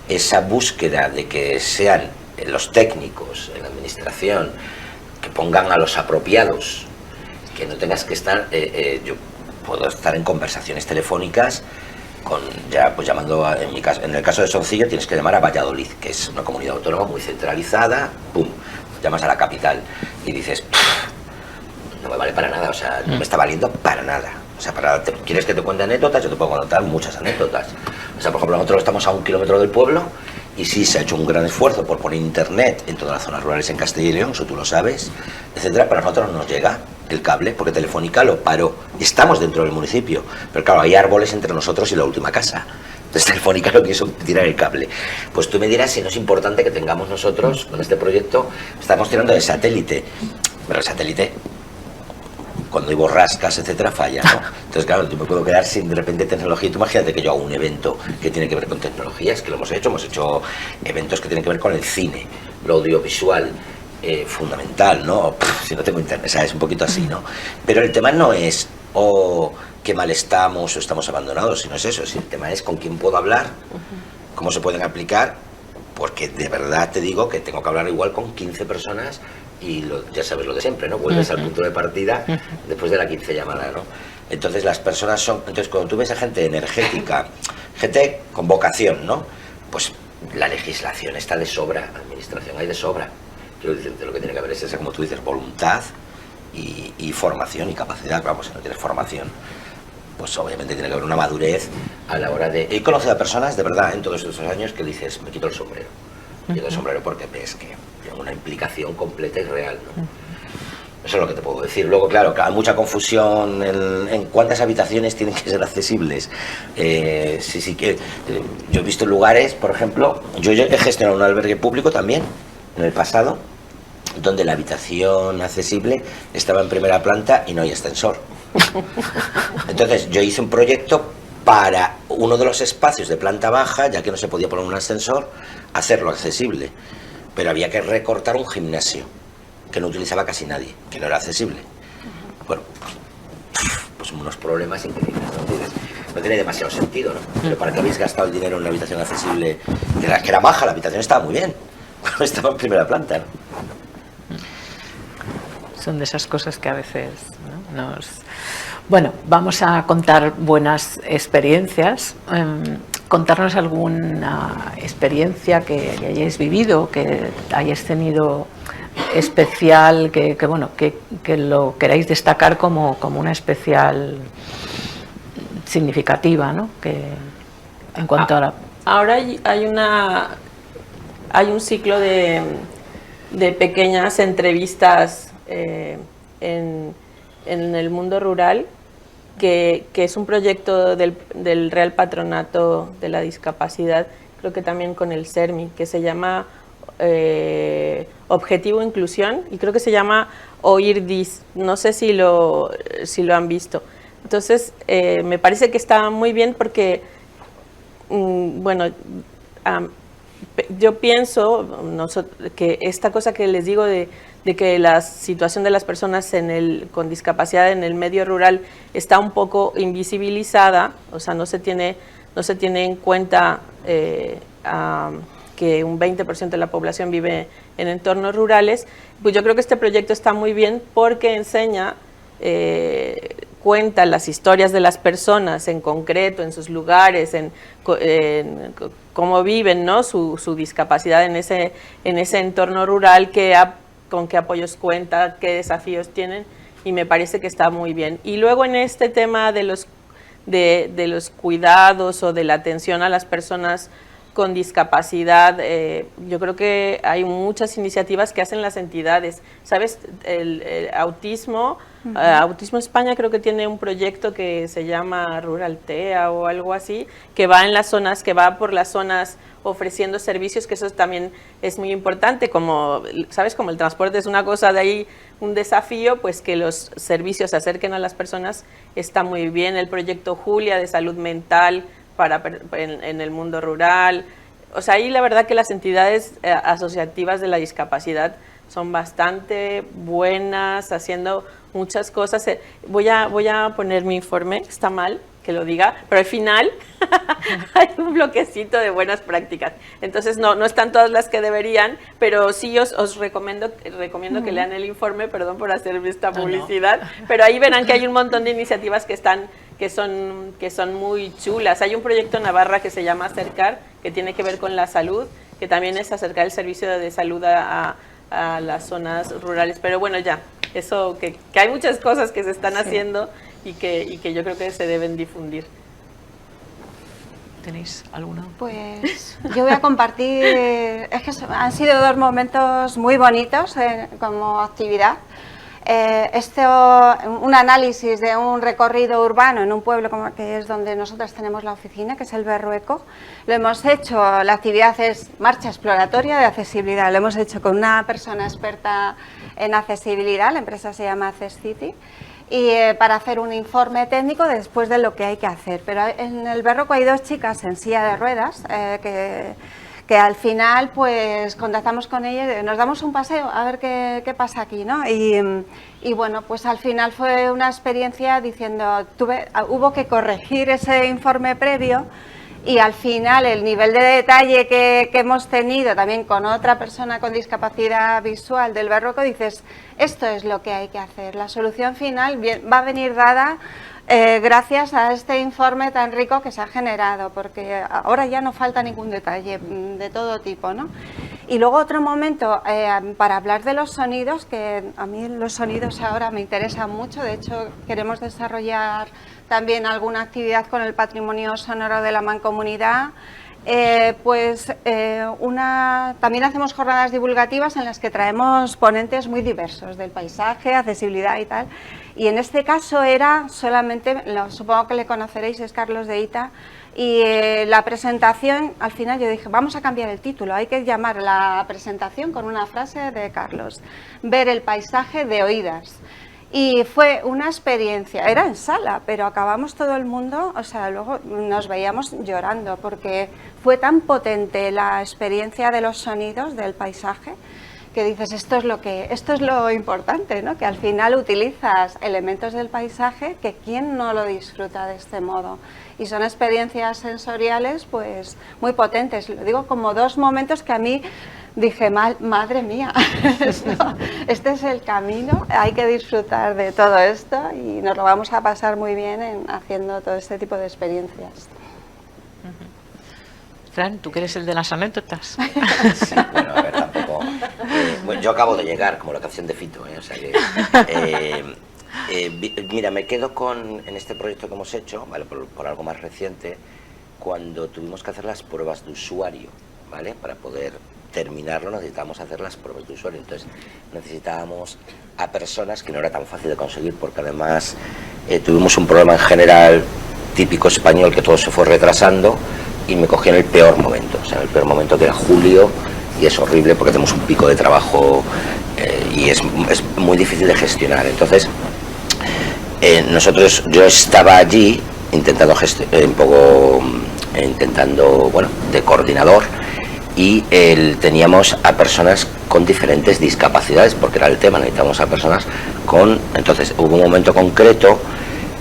esa búsqueda de que sean los técnicos en la administración, que pongan a los apropiados, que no tengas que estar, yo puedo estar en conversaciones telefónicas con, ya pues llamando en mi caso, en el caso de Soncillo tienes que llamar a Valladolid, que es una comunidad autónoma muy centralizada, pum, llamas a la capital y dices, no me vale para nada, o sea, no me está valiendo para nada. O sea, ¿quieres que te cuente anécdotas? Yo te puedo contar muchas anécdotas. O sea, por ejemplo, nosotros estamos a 1 kilómetro del pueblo y sí se ha hecho un gran esfuerzo por poner internet en todas las zonas rurales en Castilla y León, eso tú lo sabes, etcétera, pero a nosotros no nos llega el cable porque Telefónica lo paró. Estamos dentro del municipio, pero claro, hay árboles entre nosotros y la última casa. Entonces Telefónica no quiso tirar el cable. Pues tú me dirás si no es importante que tengamos nosotros, con este proyecto, estamos tirando de satélite, pero el satélite, cuando hay borrascas, etcétera, falla, ¿no? Entonces, claro, yo me puedo quedar sin de repente tecnología. Tú imagínate que yo hago un evento que tiene que ver con tecnologías, que lo hemos hecho eventos que tienen que ver con el cine, lo audiovisual, fundamental, ¿no? Si no tengo internet, ¿sabes? Un poquito así, ¿no? Pero el tema no es, qué mal estamos o estamos abandonados, sino es eso, si el tema es con quién puedo hablar, cómo se pueden aplicar, porque de verdad te digo que tengo que hablar igual con 15 personas y ya sabes lo de siempre, ¿no? Vuelves al punto de partida después de la 15 llamada, ¿no? Entonces las personas son... Entonces cuando tú ves a gente energética, gente con vocación, ¿no? Pues la legislación está de sobra, administración hay de sobra. Quiero decirte, lo que tiene que haber es esa, como tú dices, voluntad y formación y capacidad. Vamos, si no tienes formación, pues obviamente tiene que haber una madurez a la hora de... He conocido a personas, de verdad, en todos estos años que dices, me quito el sombrero. Me quito el sombrero porque ves que tiene una implicación completa y real, ¿no? Eso es lo que te puedo decir. Luego, claro, hay mucha confusión en cuántas habitaciones tienen que ser accesibles. Sí, yo he visto lugares, por ejemplo, yo he gestionado un albergue público también, en el pasado, donde la habitación accesible estaba en primera planta y no hay ascensor. Entonces yo hice un proyecto para uno de los espacios de planta baja, ya que no se podía poner un ascensor, hacerlo accesible. Pero había que recortar un gimnasio que no utilizaba casi nadie, que no era accesible. Bueno, pues unos problemas increíbles, ¿no? No tiene demasiado sentido, ¿no? Pero ¿para qué habéis gastado el dinero en una habitación accesible? Que era baja, la habitación estaba muy bien, pero estaba en primera planta, ¿no? Son de esas cosas que a veces, ¿no? Bueno, vamos a contar buenas experiencias. Contarnos alguna experiencia que hayáis vivido, que hayáis tenido especial, que lo queráis destacar como una especial significativa, ¿no? Que en cuanto a la... Ahora hay un ciclo de pequeñas entrevistas en el mundo rural, que es un proyecto del Real Patronato de la Discapacidad, creo que también con el CERMI, que se llama Objetivo Inclusión, y creo que se llama Oír Dis, no sé si lo han visto. Entonces, me parece que está muy bien porque, yo pienso que esta cosa que les digo de que la situación de las personas con discapacidad en el medio rural está un poco invisibilizada, o sea, no se tiene en cuenta que un 20% de la población vive en entornos rurales. Pues yo creo que este proyecto está muy bien porque enseña cuenta las historias de las personas en concreto, en sus lugares, en cómo viven, ¿no?, su discapacidad en ese entorno rural, con qué apoyos cuenta, qué desafíos tienen, y me parece que está muy bien. Y luego en este tema de los cuidados o de la atención a las personas con discapacidad, yo creo que hay muchas iniciativas que hacen las entidades. ¿Sabes? El autismo, Autismo España creo que tiene un proyecto que se llama Ruraltea o algo así, que va por las zonas ofreciendo servicios, que eso también es muy importante, como, ¿sabes? Como el transporte es una cosa de ahí, un desafío, pues que los servicios se acerquen a las personas está muy bien. El proyecto Julia de salud mental en el mundo rural. O sea, ahí la verdad que las entidades asociativas de la discapacidad son bastante buenas, haciendo muchas cosas. Voy a poner mi informe, está mal que lo diga, pero al final hay un bloquecito de buenas prácticas. Entonces no están todas las que deberían, pero sí os recomiendo que lean el informe, perdón por hacerme esta publicidad, pero ahí verán que hay un montón de iniciativas que son muy chulas. Hay un proyecto en Navarra que se llama Acercar, que tiene que ver con la salud, que también es acercar el servicio de salud a las zonas rurales. Pero bueno, ya, eso que hay muchas cosas que se están haciendo y que yo creo que se deben difundir. ¿Tenéis alguna? Pues yo voy a compartir, es que han sido 2 momentos muy bonitos como actividad. Un análisis de un recorrido urbano en un pueblo que es donde nosotros tenemos la oficina, que es el Berrueco. Lo hemos hecho, la actividad es marcha exploratoria de accesibilidad, lo hemos hecho con una persona experta en accesibilidad, la empresa se llama AccessCity, y para hacer un informe técnico después de lo que hay que hacer. Pero en el Berrueco hay 2 chicas en silla de ruedas que al final pues contactamos con ellas, nos damos un paseo a ver qué pasa aquí, ¿no? Y bueno, pues al final fue una experiencia diciendo, hubo que corregir ese informe previo, y al final el nivel de detalle que hemos tenido también con otra persona con discapacidad visual del Berrueco, dices, esto es lo que hay que hacer. La solución final va a venir dada gracias a este informe tan rico que se ha generado, porque ahora ya no falta ningún detalle de todo tipo, ¿no? Y luego otro momento para hablar de los sonidos, que a mí los sonidos ahora me interesan mucho. De hecho, queremos desarrollar también alguna actividad con el patrimonio sonoro de la Mancomunidad. También hacemos jornadas divulgativas en las que traemos ponentes muy diversos del paisaje, accesibilidad y tal. Y en este caso era solamente, supongo que le conoceréis, es Carlos de Ita. Y la presentación, al final yo dije, vamos a cambiar el título, hay que llamar la presentación con una frase de Carlos: ver el paisaje de oídas. Y fue una experiencia, era en sala, pero acabamos todo el mundo, o sea, luego nos veíamos llorando, porque fue tan potente la experiencia de los sonidos del paisaje, que dices, esto es lo importante, ¿no? Que al final utilizas elementos del paisaje, que quién no lo disfruta de este modo. Y son experiencias sensoriales pues muy potentes. Lo digo como 2 momentos que a mí dije, madre mía, este es el camino, hay que disfrutar de todo esto y nos lo vamos a pasar muy bien haciendo todo este tipo de experiencias. Fran, tú que eres el de las anécdotas. Sí, bueno, a ver, tampoco. Bueno, yo acabo de llegar, como la canción de Fito, o sea que. Mira, me quedo en este proyecto que hemos hecho, ¿vale? Por algo más reciente, cuando tuvimos que hacer las pruebas de usuario, ¿vale? Para poder terminarlo necesitábamos hacer las pruebas de usuario, entonces necesitábamos a personas que no era tan fácil de conseguir, porque además tuvimos un problema en general típico español, que todo se fue retrasando, y me cogí en el peor momento, o sea, en el peor momento, que era julio, y es horrible porque tenemos un pico de trabajo y es muy difícil de gestionar. Entonces yo estaba allí intentando bueno, de coordinador, y teníamos a personas con diferentes discapacidades, porque era el tema, necesitábamos a personas entonces hubo un momento concreto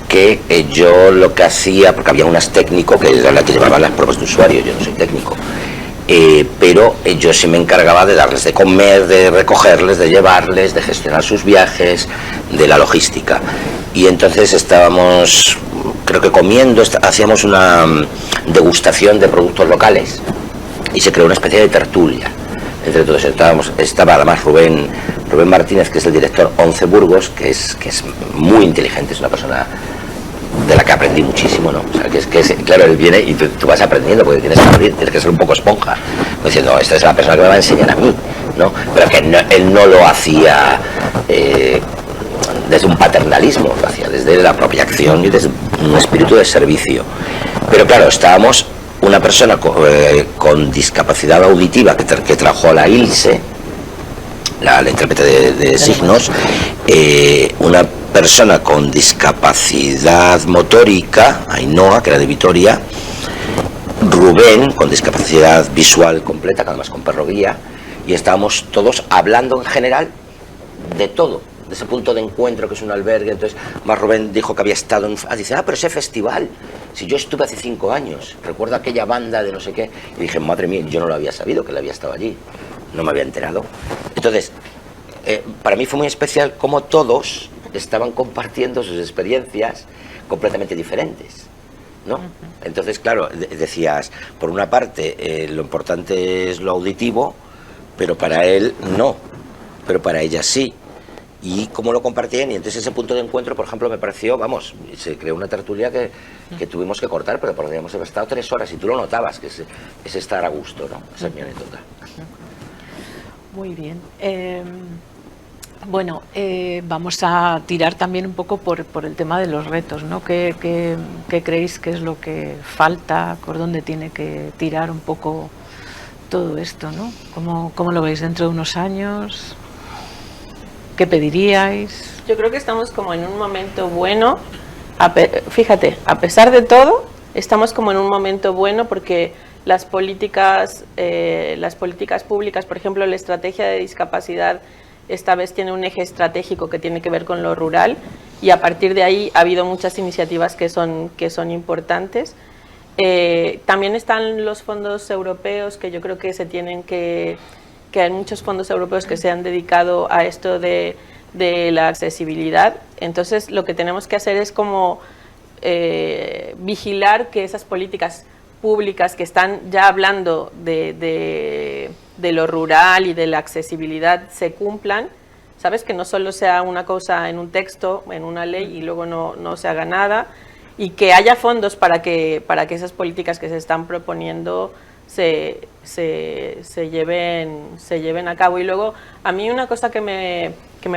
que yo lo que hacía, porque había unas técnicos que eran las que llevaban las pruebas de usuario, yo no soy técnico, pero yo sí me encargaba de darles de comer, de recogerles, de llevarles, de gestionar sus viajes, de la logística. Y entonces estábamos, creo que comiendo, hacíamos una degustación de productos locales y se creó una especie de tertulia. Entre todos estaba además Rubén Martínez, que es el director 11 Burgos, que es muy inteligente, es una persona de la que aprendí muchísimo, ¿no? O sea, claro, él viene y tú vas aprendiendo, porque tienes que ser un poco esponja, diciendo, esta es la persona que me va a enseñar a mí, ¿no? Pero que él no lo hacía desde un paternalismo, lo hacía desde la propia acción y desde un espíritu de servicio. Pero claro, estábamos una persona con discapacidad auditiva que trajo a la ILSE, la intérprete de signos, una persona con discapacidad motórica, Ainhoa, que era de Vitoria, Rubén, con discapacidad visual completa, además con perro guía, y estábamos todos hablando en general de todo, de ese punto de encuentro que es un albergue. Entonces, más Rubén dijo que había estado dice, pero ese festival, si yo estuve hace 5 años, recuerdo aquella banda de no sé qué, y dije, madre mía, yo no lo había sabido, que él había estado allí, no me había enterado. Entonces, para mí fue muy especial cómo todos estaban compartiendo sus experiencias completamente diferentes, ¿no? Entonces, claro, decías, por una parte, lo importante es lo auditivo, pero para él no, pero para ella sí. Y cómo lo compartían, y entonces ese punto de encuentro, por ejemplo, me pareció, vamos, se creó una tertulia que tuvimos que cortar, pero podríamos haber estado 3 horas, y tú lo notabas, que es estar a gusto, ¿no? Esa es mi anécdota. Muy bien. Bueno, vamos a tirar también un poco por el tema de los retos, ¿no? ¿Qué creéis que es lo que falta? ¿Por dónde tiene que tirar un poco todo esto, ¿no? ¿Cómo lo veis dentro de unos años? ¿Qué pediríais? Yo creo que estamos como en un momento bueno. Fíjate, a pesar de todo, estamos como en un momento bueno porque las políticas públicas, por ejemplo, la estrategia de discapacidad, esta vez tiene un eje estratégico que tiene que ver con lo rural, y a partir de ahí ha habido muchas iniciativas que son importantes. También están los fondos europeos, que yo creo que que hay muchos fondos europeos que se han dedicado a esto de la accesibilidad. Entonces, lo que tenemos que hacer es como vigilar que esas políticas públicas que están ya hablando de lo rural y de la accesibilidad se cumplan, ¿sabes? Que no solo sea una cosa en un texto, en una ley, y luego no se haga nada, y que haya fondos para que esas políticas que se están proponiendo se lleven a cabo. Y luego, a mí una cosa que me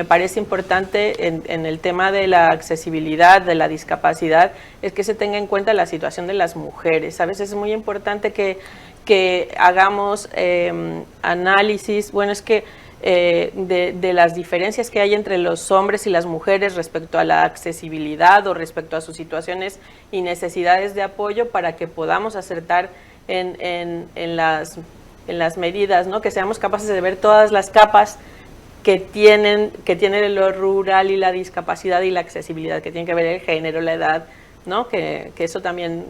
parece importante en el tema de la accesibilidad, de la discapacidad, es que se tenga en cuenta la situación de las mujeres. A veces es muy importante que hagamos análisis, bueno, es que de las diferencias que hay entre los hombres y las mujeres respecto a la accesibilidad o respecto a sus situaciones y necesidades de apoyo, para que podamos acertar en las medidas, ¿no? Que seamos capaces de ver todas las capas que tienen lo rural y la discapacidad y la accesibilidad, que tienen que ver el género, la edad, ¿no? Que eso también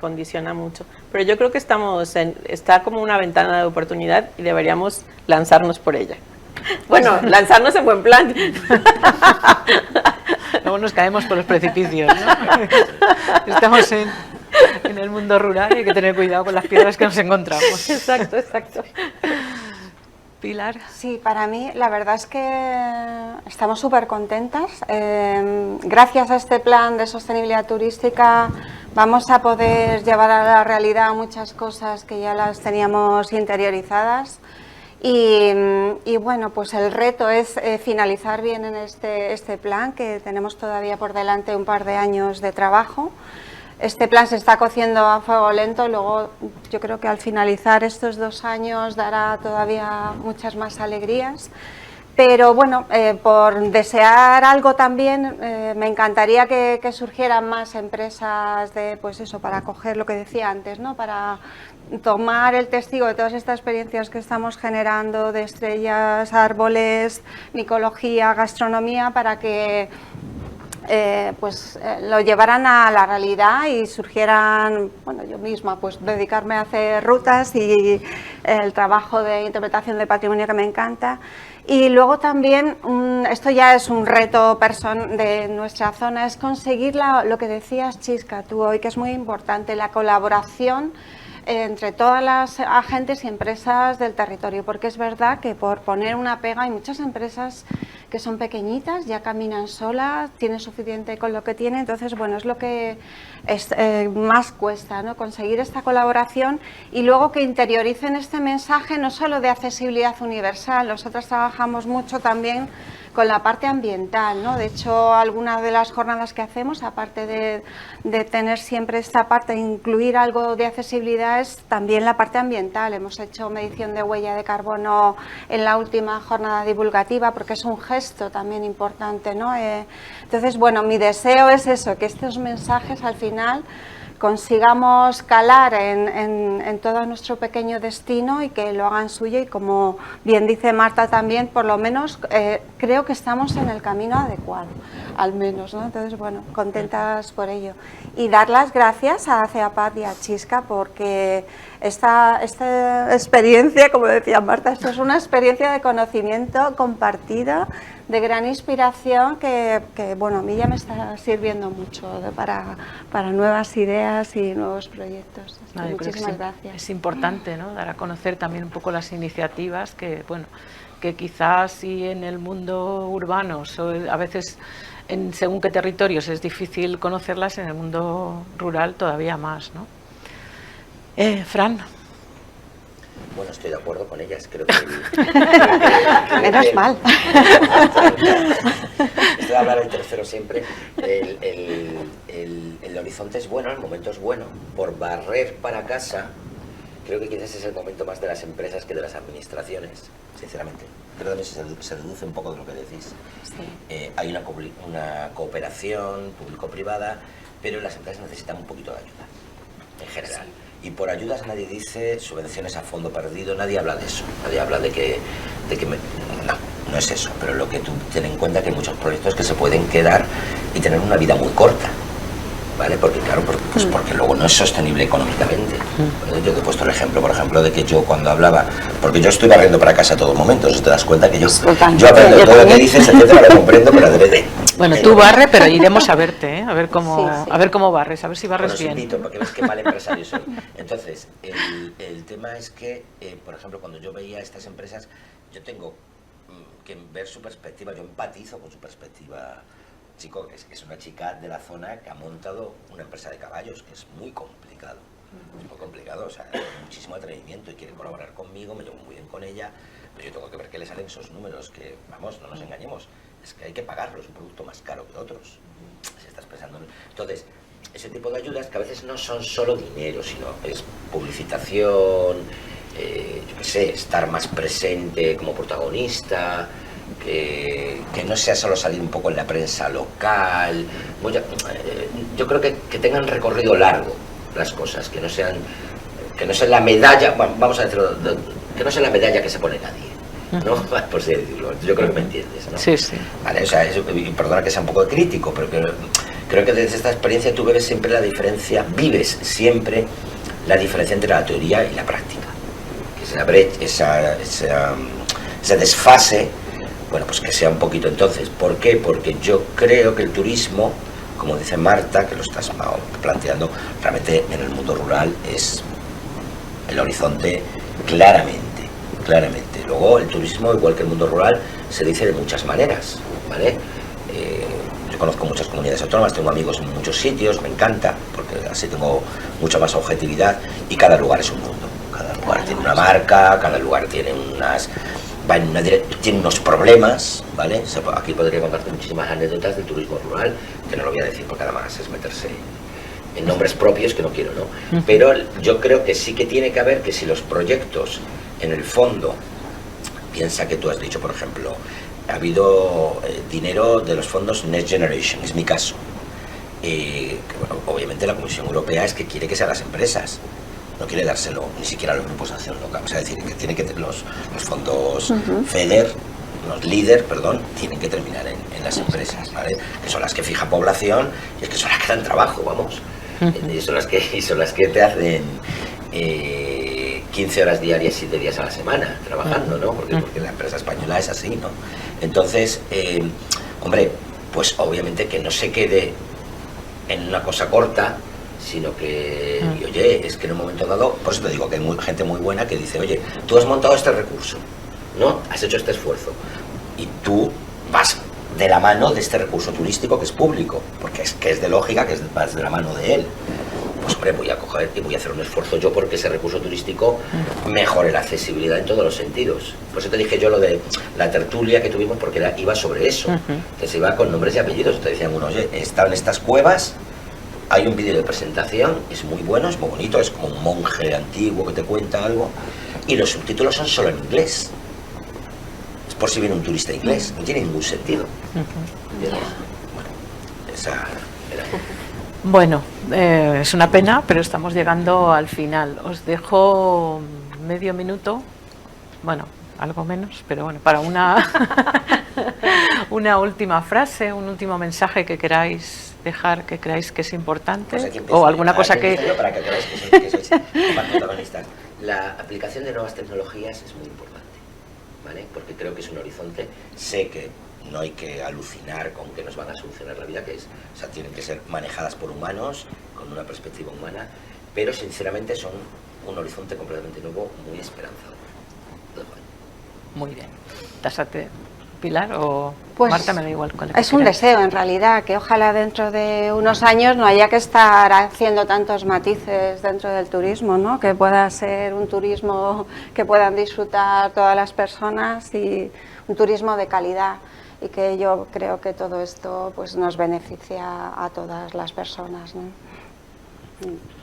condiciona mucho. Pero yo creo que está como una ventana de oportunidad y deberíamos lanzarnos por ella. Bueno, lanzarnos en buen plan. Luego nos caemos por los precipicios, ¿no? Estamos en el mundo rural y hay que tener cuidado con las piedras que nos encontramos. Exacto. Pilar. Sí, para mí la verdad es que estamos súper contentas. Gracias a este plan de sostenibilidad turística vamos a poder llevar a la realidad muchas cosas que ya las teníamos interiorizadas. Y bueno, pues el reto es finalizar bien en este plan, que tenemos todavía por delante un par de años de trabajo. Este plan se está cociendo a fuego lento, luego yo creo que al finalizar estos 2 años dará todavía muchas más alegrías. Pero bueno, por desear algo también, me encantaría que surgieran más empresas pues eso, para coger lo que decía antes, ¿no? Para tomar el testigo de todas estas experiencias que estamos generando, de estrellas, árboles, micología, gastronomía, para que lo llevaran a la realidad y surgieran, bueno, yo misma pues dedicarme a hacer rutas y el trabajo de interpretación de patrimonio que me encanta. Y luego también, esto ya es un reto de nuestra zona, es conseguir lo que decías, Chisca, tú hoy, que es muy importante, la colaboración entre todas las agentes y empresas del territorio, porque es verdad que por poner una pega hay muchas empresas que son pequeñitas, ya caminan solas, tienen suficiente con lo que tienen, entonces bueno, es lo que más cuesta, ¿no? Conseguir esta colaboración y luego que interioricen este mensaje no solo de accesibilidad universal, nosotros trabajamos mucho también con la parte ambiental, ¿no? De hecho, algunas de las jornadas que hacemos, aparte de tener siempre esta parte, de incluir algo de accesibilidad, es también la parte ambiental. Hemos hecho medición de huella de carbono en la última jornada divulgativa, porque es un gesto también importante, ¿no? Entonces, bueno, mi deseo es eso, que estos mensajes al final consigamos calar en todo nuestro pequeño destino y que lo hagan suyo, y como bien dice Marta también, por lo menos creo que estamos en el camino adecuado, al menos, ¿no? Entonces, bueno, contentas por ello. Y dar las gracias a CEAPAD y a Chisca, porque esta experiencia, como decía Marta, esto es una experiencia de conocimiento compartida, de gran inspiración que bueno, a mí ya me está sirviendo mucho para nuevas ideas y nuevos proyectos. Muchísimas gracias. Es importante, ¿no?, dar a conocer también un poco las iniciativas que, bueno, que quizás sí en el mundo urbano, a veces según qué territorios es difícil conocerlas, en el mundo rural todavía más, ¿no? Fran. Bueno, estoy de acuerdo con ellas, creo que... Menos mal. Esto de hablar el tercero siempre, el horizonte es bueno, el momento es bueno. Por barrer para casa, creo que quizás es el momento más de las empresas que de las administraciones, sinceramente. Creo que también se deduce un poco de lo que decís. Sí. Hay una cooperación público-privada, pero las empresas necesitan un poquito de ayuda, en general. Sí. Y por ayudas nadie dice subvenciones a fondo perdido, nadie habla de eso, nadie habla de que no es eso, pero lo que tú ten en cuenta que hay muchos proyectos que se pueden quedar y tener una vida muy corta, ¿vale? Porque claro, porque luego no es sostenible económicamente. Bueno, yo te he puesto el ejemplo, por ejemplo, de que yo cuando hablaba, porque yo estoy barriendo para casa a todo momento, si te das cuenta que yo aprendo todo lo que dices, etcétera, lo comprendo, pero adrede. Bueno, tú barre, pero iremos a verte, ¿eh? A ver cómo barres, a ver si barres bien. Os invito, porque ves qué mal empresario soy. Entonces, el tema es que, por ejemplo, cuando yo veía estas empresas, yo tengo que ver su perspectiva, yo empatizo con su perspectiva. Chico, es una chica de la zona que ha montado una empresa de caballos, que es muy complicado. Es muy complicado, o sea, tiene muchísimo atrevimiento y quiere colaborar conmigo, me llevo muy bien con ella, pero yo tengo que ver qué le salen esos números, que, vamos, no nos engañemos, es que hay que pagarlo, es un producto más caro que otros. Si estás pensando en... Entonces, ese tipo de ayudas que a veces no son solo dinero, sino es publicitación, yo qué sé, estar más presente como protagonista, que no sea solo salir un poco en la prensa local. Yo creo que tengan recorrido largo las cosas, que no sean la medalla, vamos a decirlo, que no sea la medalla que se pone nadie, ¿no? Por así decirlo. Yo creo que me entiendes, ¿no? Sí, sí. Vale, o sea, y perdona que sea un poco crítico, pero creo que desde esta experiencia tú vives siempre la diferencia entre la teoría y la práctica. Que ese desfase, bueno, pues que sea un poquito entonces. ¿Por qué? Porque yo creo que el turismo, como dice Marta, que lo estás planteando, realmente en el mundo rural es el horizonte claramente. Luego el turismo, igual que el mundo rural, se dice de muchas maneras, ¿vale? Yo conozco muchas comunidades autónomas, tengo amigos en muchos sitios, me encanta, porque así tengo mucha más objetividad, y cada lugar es un mundo. Cada lugar tiene una marca, cada lugar tiene tiene unos problemas, ¿vale? Aquí podría contarte muchísimas anécdotas del turismo rural, que no lo voy a decir porque además es meterse en nombres propios, que no quiero, ¿no? Pero yo creo que sí que tiene que haber, que si los proyectos, en el fondo, piensa que tú has dicho, por ejemplo, ha habido dinero de los fondos Next Generation, es mi caso. Que, bueno, obviamente la Comisión Europea es que quiere que sean las empresas, no quiere dárselo ni siquiera a los grupos de acción local, o sea, decir, que tiene que tener los fondos FEDER, los líderes, perdón, tienen que terminar en las empresas, ¿vale? Que son las que fijan población y es que son las que dan trabajo, vamos. Y son las que te hacen 15 horas diarias, 7 días a la semana trabajando, ¿no? Porque la empresa española es así, ¿no? Entonces, hombre, pues obviamente que no se quede en una cosa corta, sino que, y, oye, es que en un momento dado, por eso te digo que hay gente muy buena que dice, oye, tú has montado este recurso, ¿no? Has hecho este esfuerzo y tú vas de la mano de este recurso turístico que es público, porque es de lógica que vas de la mano de él. Pues hombre, voy a coger y voy a hacer un esfuerzo yo porque ese recurso turístico mejore la accesibilidad en todos los sentidos. Por eso te dije yo lo de la tertulia que tuvimos, porque iba sobre eso. Entonces iba con nombres y apellidos. Te decían unos, oye, he estado en estas cuevas, hay un vídeo de presentación, es muy bueno, es muy bonito, es como un monje antiguo que te cuenta algo, y los subtítulos son solo en inglés. Es por si viene un turista inglés, no tiene ningún sentido. Bueno, esa era... Bueno, es una pena, pero estamos llegando al final. Os dejo medio minuto, bueno, algo menos, pero bueno, para una última frase, un último mensaje que queráis dejar, que creáis que es importante, pues o alguna cosa que... Para que creáis que sois protagonistas. La aplicación de nuevas tecnologías es muy importante, ¿vale? Porque creo que es un horizonte. Sé que no hay que alucinar con que nos van a solucionar la vida, o sea, tienen que ser manejadas por humanos, con una perspectiva humana, pero sinceramente son un horizonte completamente nuevo, muy esperanzador. Muy bien. Tásate, Pilar, o pues Marta, me da igual cuál. Es un deseo, en realidad, que ojalá dentro de unos años no haya que estar haciendo tantos matices dentro del turismo, ¿no? Que pueda ser un turismo que puedan disfrutar todas las personas y un turismo de calidad. Y que yo creo que todo esto pues nos beneficia a todas las personas, ¿no?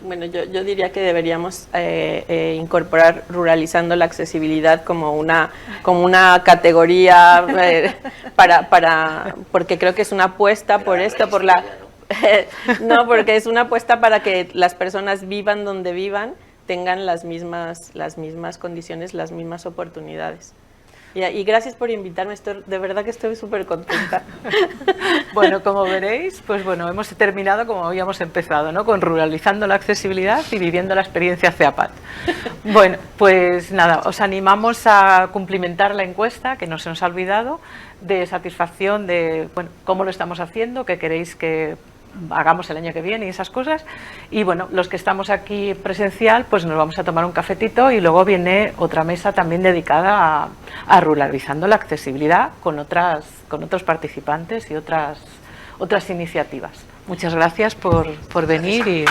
Bueno, yo diría que deberíamos incorporar ruralizando la accesibilidad como una categoría porque creo que es una apuesta por esto, por la... No, porque es una apuesta para que las personas vivan donde vivan, tengan las mismas condiciones, las mismas oportunidades. Y gracias por invitarme, de verdad que estoy súper contenta. Bueno, como veréis, pues bueno, hemos terminado como habíamos empezado, ¿no? Con ruralizando la accesibilidad y viviendo la experiencia CEAPAT. Bueno, pues nada, os animamos a cumplimentar la encuesta, que no se nos ha olvidado, de satisfacción de, bueno, cómo lo estamos haciendo, qué queréis que hagamos el año que viene y esas cosas. Y bueno, los que estamos aquí presencial, pues nos vamos a tomar un cafetito y luego viene otra mesa también dedicada a ruralizando la accesibilidad con otros participantes y otras iniciativas. Muchas gracias por venir y...